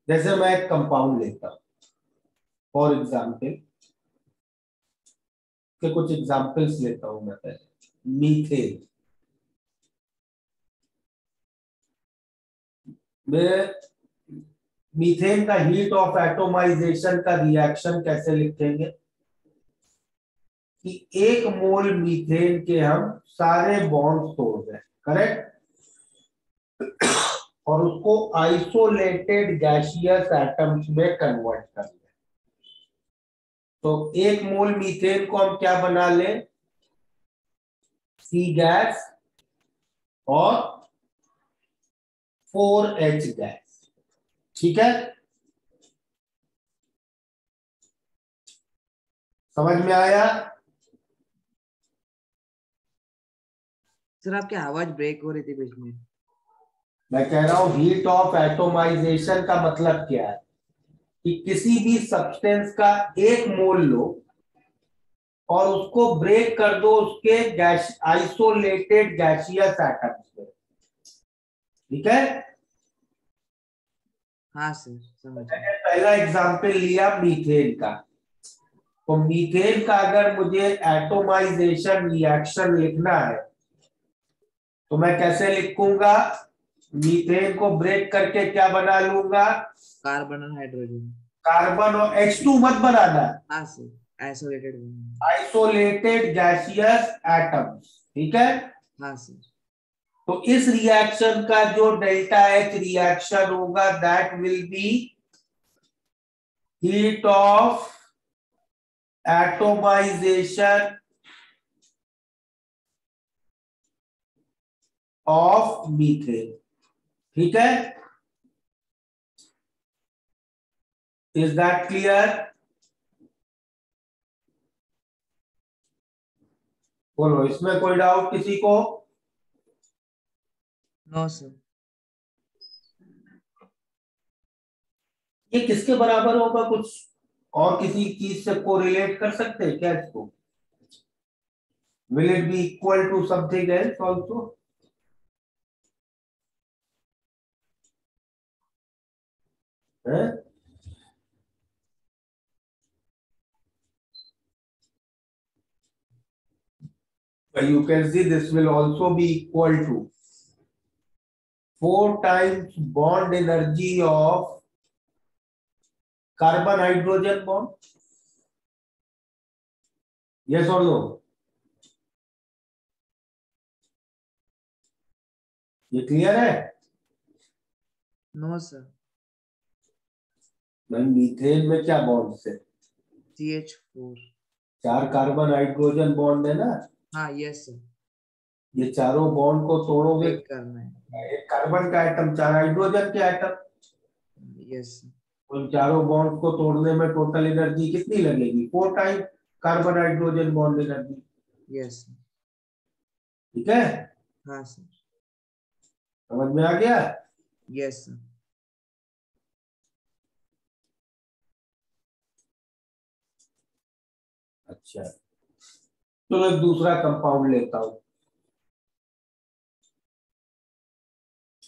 जैसे मैं एक कंपाउंड लेता हूं, फॉर एग्जाम्पल के कुछ एग्जाम्पल्स लेता हूं मैं पहले। मीथेन में मीथेन का हीट ऑफ एटोमाइजेशन का रिएक्शन कैसे लिखेंगे कि एक मोल मीथेन के हम सारे बॉन्ड तोड़ दें, करेक्ट, और उसको आइसोलेटेड गैसियस एटम्स में कन्वर्ट कर लें। तो एक मोल मीथेन को हम क्या बना लें, सी गैस और 4H गैस, ठीक है, समझ में आया? सर आपकी आवाज ब्रेक हो रही थी बीच में। मैं कह रहा हूं हीट ऑफ एटोमाइजेशन का मतलब क्या है कि किसी भी सब्सटेंस का एक मोल लो और उसको ब्रेक कर दो उसके गैस आइसोलेटेड गैसियस एटम्स में, ठीक है। हाँ सर समझ गया। मैंने पहला एग्जांपल लिया मीथेन का, तो मीथेन का अगर मुझे एटोमाइजेशन रिएक्शन लिखना है तो मैं कैसे लिखूंगा, मीथेन को ब्रेक करके क्या बना लूंगा, कार्बन और हाइड्रोजन। कार्बन और H2 मत बनाना, हाँ sir isolated. Isolated gaseous atoms, ठीक है। हाँ सर। तो इस रिएक्शन का जो डेल्टा H रिएक्शन होगा that will be heat of atomization of methane, ठीक है। Is that clear? बोलो, इसमें कोई डाउट किसी को? No sir. ये किसके बराबर होगा, कुछ और किसी चीज से कोरिलेट कर सकते हैं क्या इसको? Will it be equal to something else also? You can see this will also be equal to 4 times bond energy of carbon hydrogen bond. Yes or no? ये क्लियर है? No sir. भाई methane में क्या bond है? CH4। 4 carbon hydrogen bond है ना। हाँ yes sir. ये चारों बॉन्ड को तोड़ोगे, ब्रेक करना है। एक कार्बन का एटम 4 हाइड्रोजन के एटम, यस सर। उन चारों बॉन्ड को तोड़ने में टोटल एनर्जी कितनी लगेगी? 4 time carbon hydrogen bond energy, yes sir. ठीक है। हाँ सर। समझ में आ गया? Yes sir. अच्छा, तो मैं दूसरा कंपाउंड लेता हूं,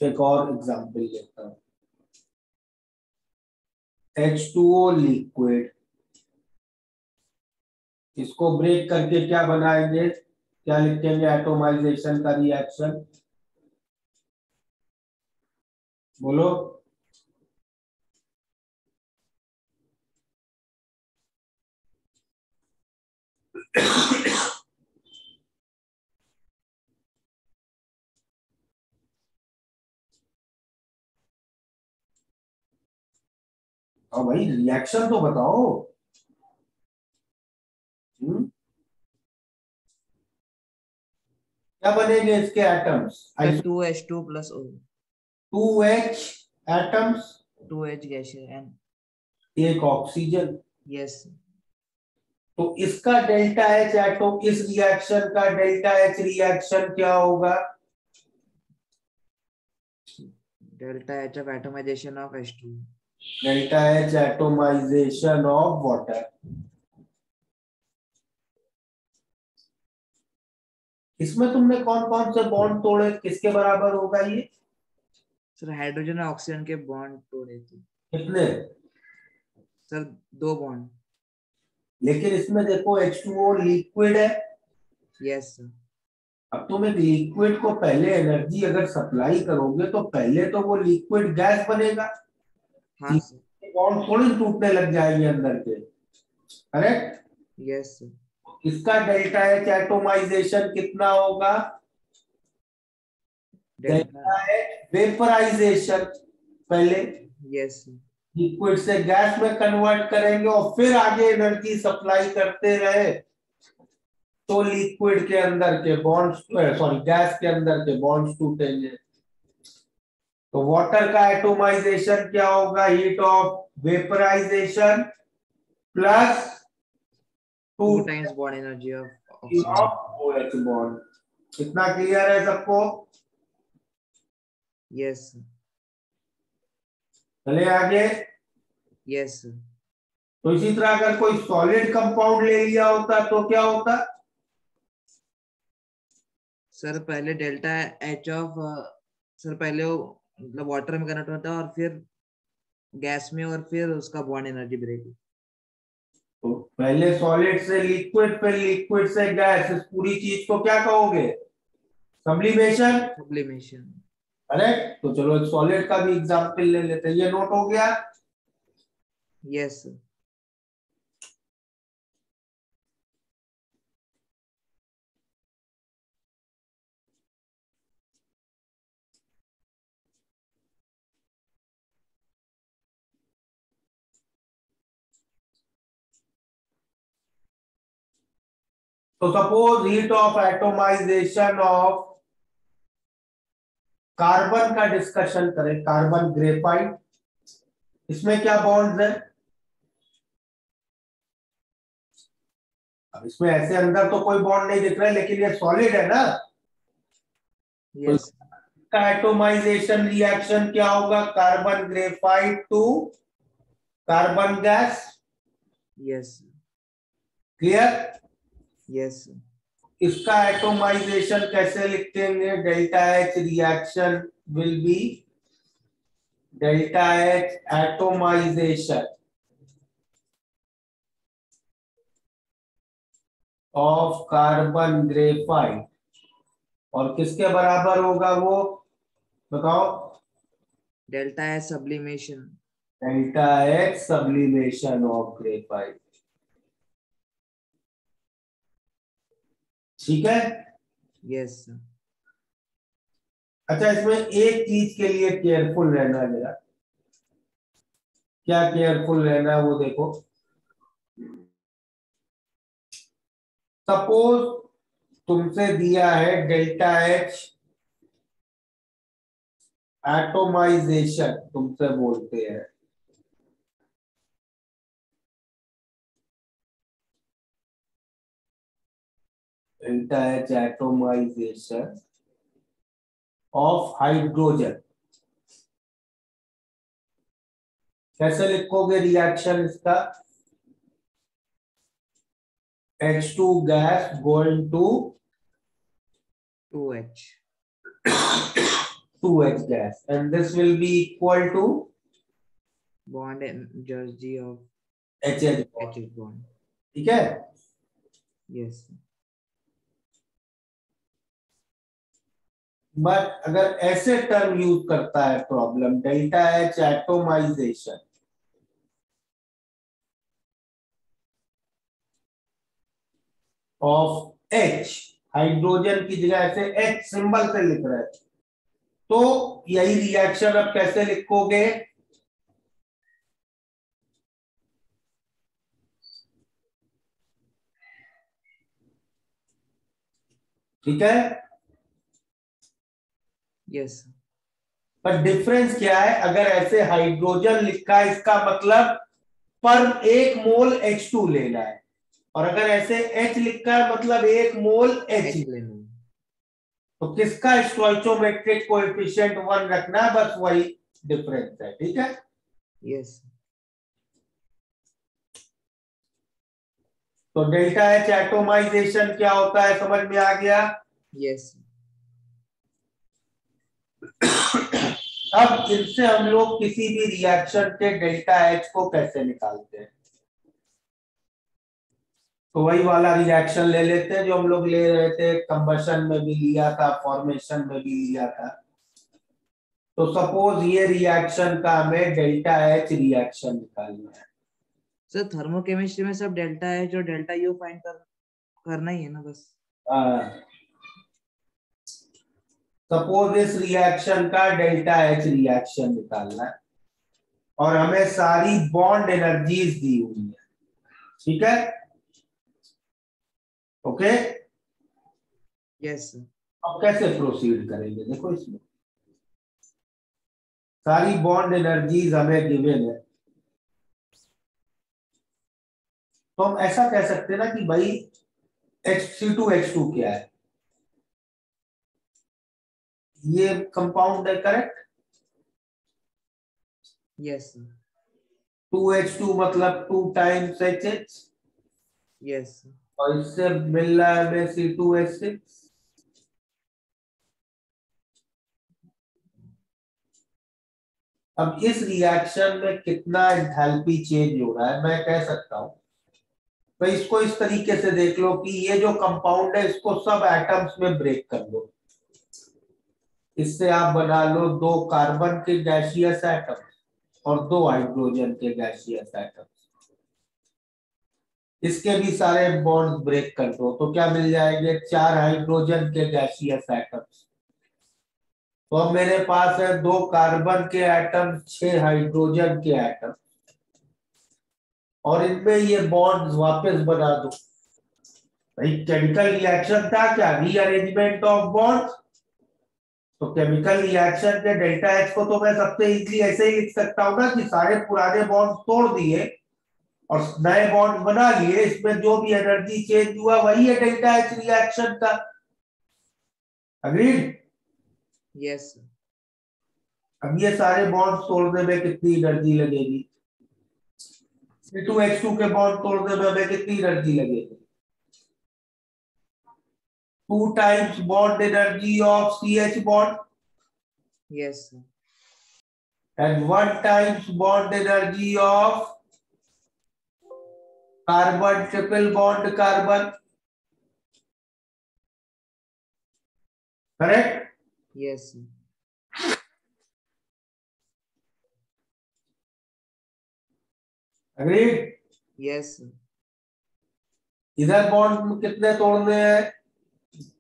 एक और एग्जांपल लेता हूं, H2O लिक्विड, इसको ब्रेक करके क्या बनाएंगे, क्या लिखेंगे एटोमाइजेशन का रिएक्शन, बोलो। हाँ भाई, रिएक्शन तो बताओ। क्या बनेंगे इसके atoms? 2H2 plus O। 2H atoms, 2H गैसीय N। एक ऑक्सीजन। यस। तो इसका डेल्टा H एटम, इस रिएक्शन का डेल्टा H रिएक्शन क्या होगा? Delta H of atomization of H2। Delta H atomisation of water. इसमें तुमने कौन कौन से बॉन्ड तोड़े, किसके बराबर होगा ये? सर हाइड्रोजन और ऑक्सीजन के बॉन्ड तोड़े थे। कितने? Sir 2 bond. लेकिन इसमें देखो H2O लिक्विड है। Yes sir. अब तुम एक लिक्विड को पहले एनर्जी अगर सप्लाई करोगे तो पहले तो वो लिक्विड गैस बनेगा, हाँ सर। बॉन्ड थोड़ी टूटने लग जाएंगे अंदर के, करेक्ट। Yes sir. इसका डेल्टा एच एटोमाइजेशन कितना होगा? डेल्टा। डेल्टा एच वेपराइजेशन, पहले यस सर। लिक्विड से गैस में कन्वर्ट करेंगे और फिर आगे एनर्जी सप्लाई करते रहे तो लिक्विड के अंदर के बॉन्ड्स, सॉरी गैस के अंदर के बॉन्ड्स टूटेंगे। तो वाटर का एटोमाइजेशन क्या होगा? Heat of vaporization plus 2 2 times bond energy of oxygen. Of OH bond. इतना क्लियर है सबको? Yes sir. चले आगे। Yes sir. तो इसी तरह अगर कोई सॉलिड कंपाउंड ले लिया होता तो क्या होता? सर पहले डेल्टा एच ऑफ, सर पहले वो मतलब वाटर में कन्वर्ट होता है और फिर गैस में और फिर उसका बॉन्ड एनर्जी ब्रेक। तो पहले सॉलिड से लिक्विड, फिर लिक्विड से गैस, इस पूरी चीज को क्या कहोगे? सब्लिमेशन। सब्लिमेशन। करेक्ट। तो चलो एक सॉलिड का भी एग्जांपल ले लेते हैं, ये नोट हो गया? Yes sir. तो suppose heat of atomization of carbon का डिस्कशन करें, कार्बन ग्रेफाइट, इसमें क्या बॉन्ड्स है? अब इसमें ऐसे अंदर तो कोई बॉन्ड नहीं दिख रहा है, लेकिन ये सॉलिड है ना, तो यस। इसका एटोमाइजेशन रिएक्शन क्या होगा? Carbon graphite to carbon gas. Yes. Clear? Yes. इसका एटोमाइजेशन कैसे लिखेंगे? Delta H reaction will be delta H atomization of carbon graphite, और किसके बराबर होगा वो बताओ? Delta H sublimation. Delta H sublimation of graphite. ठीक है। Yes sir. अच्छा, इसमें एक चीज के लिए केयरफुल रहना जरा। क्या केयरफुल रहना है वो देखो। सपोज तुमसे दिया है डेल्टा एच एटोमाइजेशन, तुमसे बोलते हैं delta H atomization of hydrogen. कैसे लिखोगे रिएक्शन इसका? H2 gas going to 2H 2H gas, and this will be equal to bond energy of HH bond। HH bond। ठीक है। यस। बट अगर ऐसे टर्म यूज करता है problem, delta H atomization of H, hydrogen की जगह ऐसे H symbol से लिख रहे हैं, तो यही रिएक्शन अब कैसे लिखोगे? ठीक है। यस। पर डिफरेंस क्या है? अगर ऐसे हाइड्रोजन लिखा है, इसका मतलब पर एक मोल H2 लेना है, और अगर ऐसे H लिखा है मतलब एक मोल H। तो किसका स्टोइचोमेट्रिक कोएफिशिएंट 1 रखना है, बस वही डिफरेंस है। ठीक है। यस। तो डेल्टा एच एटोमाइजेशन क्या होता है, समझ में आ गया? यस। अब इनसे हम लोग किसी भी रिएक्शन के डेल्टा एच को कैसे निकालते हैं? तो वही वाला रिएक्शन ले लेते हैं जो हम लोग ले रहे थे, कंबशन में भी लिया था, फॉर्मेशन में भी लिया था। तो सपोज ये रिएक्शन का हमें डेल्टा एच रिएक्शन निकालना है। सर थर्मोकेमिस्ट्री में सब डेल्टा एच और डेल्टा यू फाइंड करना ही है ना बस। सपोज इस रिएक्शन का डेल्टा एच रिएक्शन निकालना है और हमें सारी बॉन्ड एनर्जीज दी हुई है, ठीक है, ओके। Yes sir. अब कैसे प्रोसीड करेंगे, देखो इसमें सारी बॉन्ड एनर्जीज हमें गिवन है, तो हम ऐसा कह सकते हैं ना कि भाई H3 क्या है, ये कंपाउंड है, करेक्ट। Yes sir. 2H2 मतलब 2 टाइम्स HH, यस और इससे मिल रहा है हमें C2H6। अब इस रिएक्शन में कितना एंथैल्पी चेंज हो रहा है, मैं कह सकता हूं भाई इसको इस तरीके से देख लो कि ये जो कंपाउंड है इसको सब एटम्स में ब्रेक कर लो, इससे आप बना लो 2 कार्बन के गैसियस एटम्स और 2 हाइड्रोजन के गैसियस एटम्स, इसके भी सारे बॉन्ड ब्रेक कर दो तो क्या मिल जाएंगे, 4 हाइड्रोजन के गैसियस एटम्स। तो अब मेरे पास है 2 कार्बन के एटम, 6 हाइड्रोजन के एटम, और इनमें ये बॉन्ड वापस बना दो। भाई केमिकल रिएक्शन था क्या, रीअरेंजमेंट ऑफ बॉन्ड। तो केमिकल रिएक्शन के डेल्टा एच को तो मैं सबसे इजीली ऐसे ही लिख सकता हूं ना कि सारे पुराने बॉन्ड तोड़ दिए और नए बॉन्ड बना लिए, इसमें जो भी एनर्जी चेंज हुआ वही है डेल्टा एच रिएक्शन का। अग्रीड। यस। अब ये सारे बॉन्ड तोड़ने में कितनी एनर्जी लगेगी, C2H2 के बॉन्ड तोड़ने में हमें कितनी एनर्जी लगेगी, 2 times bond energy of CH bond yes and 1 times bond energy of carbon triple bond carbon, correct। Yes agreed। Yes इधर बॉन्ड कितने तोड़ने हैं,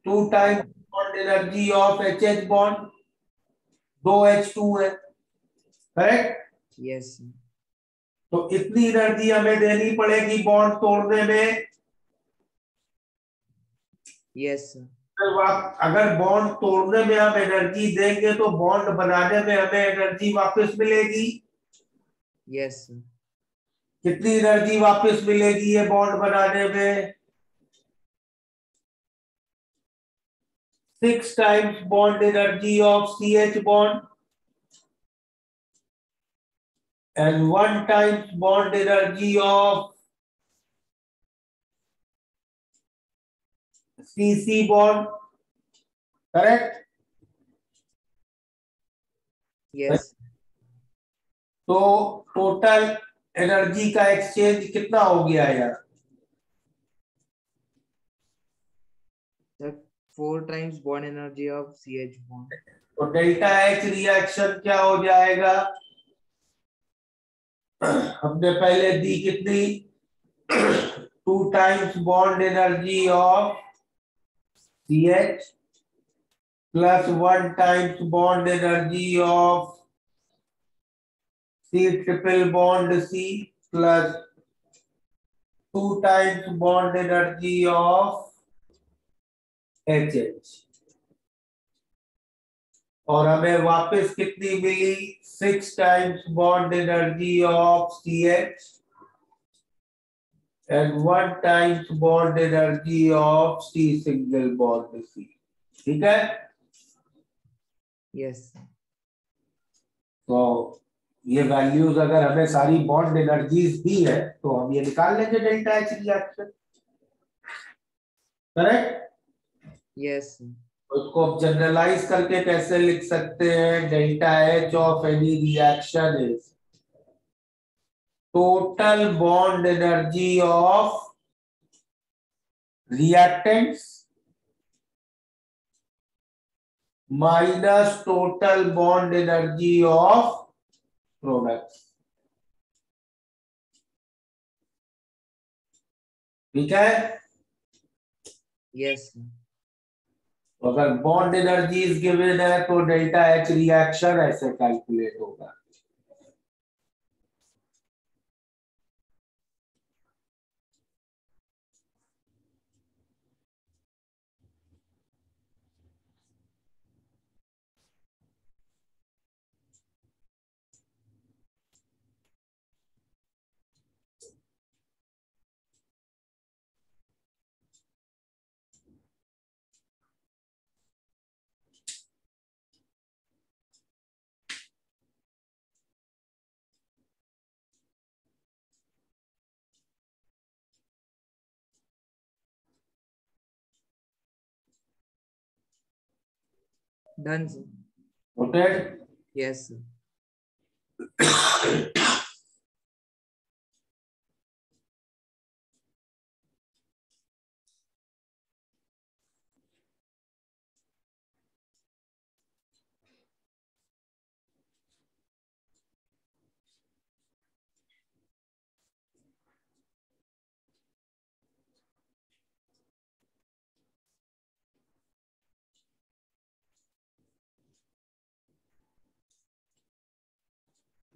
2 times bond energy of HH bond, 2H2 है, करेक्ट। यस तो इतनी energy हमें देनी पड़ेगी बॉन्ड तोड़ने में। यस अगर बॉन्ड तोड़ने में हम एनर्जी देंगे तो बॉन्ड बनाने में हमें एनर्जी वापस मिलेगी। यस कितनी एनर्जी वापस मिलेगी ये बॉन्ड बनाने में, 6 times bond energy of CH bond and 1 times bond energy of CC bond, correct। Yes तो टोटल एनर्जी का एक्सचेंज कितना हो गया यार, sir 4 times bond energy of CH bond. तो डेल्टा एच रिएक्शन क्या हो जाएगा, हमने पहले दी कितनी, 2 times bond energy of CH plus 1 times bond energy of C triple bond C plus 2 times bond energy of HH, और हमें वापस कितनी मिली, 6 times bond energy of CH and 1 times bond energy of C single bond C, ठीक है। Yes तो ये values अगर हमें सारी बॉन्ड एनर्जीज दी है तो हम ये निकाल लेंगे delta H reaction, correct. Yes उसको अब जनरलाइज करके कैसे लिख सकते हैं, delta H of any reaction is total bond energy of reactants minus total bond energy of product. ठीक है। यस अगर बॉन्ड एनर्जी इज गिवन है तो डेल्टा एच रिएक्शन ऐसे कैलकुलेट होगा। Done sir. Noted. Yes sir.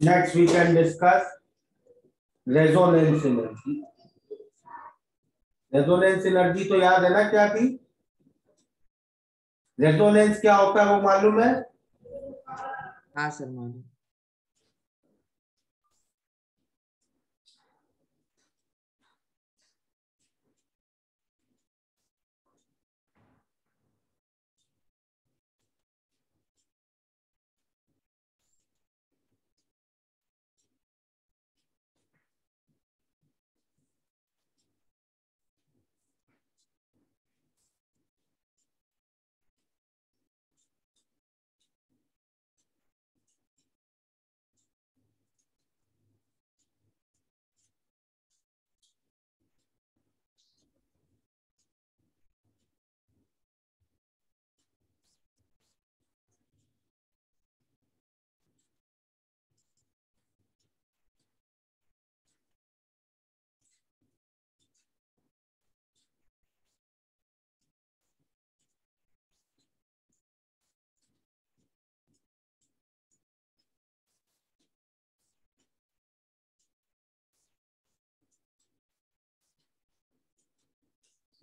Next we can discuss resonance energy. Resonance energy तो याद है ना क्या थी? रेजोनेंस क्या होता है वो मालूम है? हाँ सर मालूम।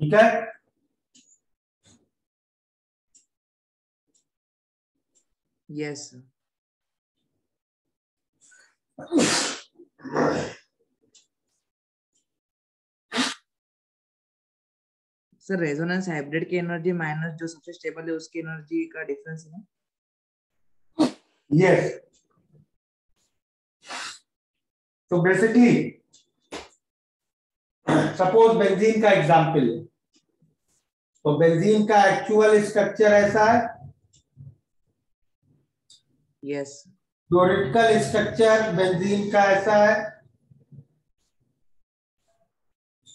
ठीक है। Yes sir. Sir resonance hybrid की एनर्जी माइनस जो सबसे स्टेबल है उसकी एनर्जी का डिफरेंस है ना? यस। तो बेसिकली सपोज बेंजीन का एग्जांपल है, तो बेंजीन का एक्चुअल स्ट्रक्चर ऐसा है। यस। थ्योरेटिकल स्ट्रक्चर बेंजीन का ऐसा है,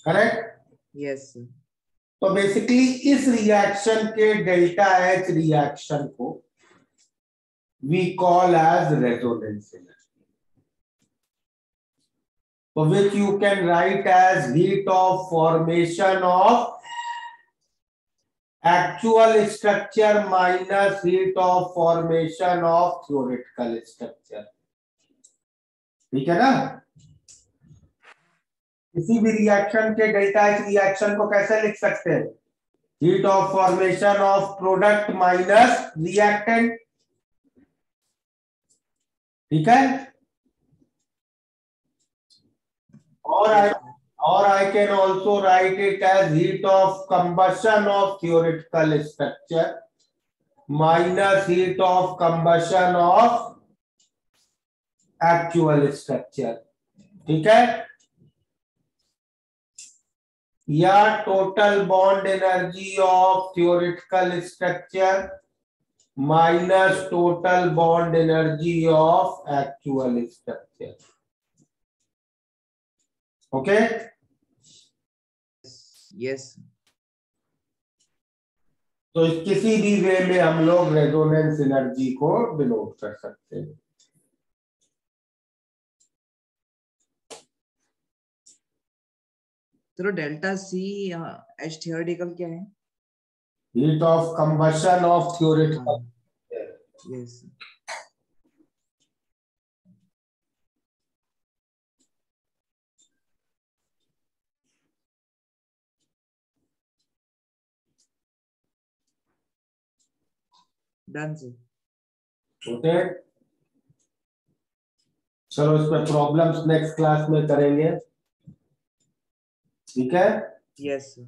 करेक्ट? Yes sir. तो बेसिकली इस रिएक्शन के डेल्टा एच रिएक्शन को we call as resonance energy, which you can write as heat of formation of actual structure minus heat of formation of theoretical structure। ठीक है ना? किसी भी reaction के डेल्टा एच रिएक्शन को कैसे लिख सकते हैं? Heat of formation of product minus reactant. ठीक है। और I can also write it as heat of combustion of theoretical structure minus heat of combustion of actual structure। ठीक है। या total bond energy of theoretical structure minus total bond energy of actual structure। Okay. Yes. तो किसी भी वे में हम लोग resonance energy को डिनोट कर सकते हैं। चलो डेल्टा सी एच थियोरेटिकल क्या है? Heat of combustion of theoretical. Yes done sir. Okay, चलो इस पर प्रॉब्लम्स नेक्स्ट क्लास में करेंगे, ठीक है। Yes sir.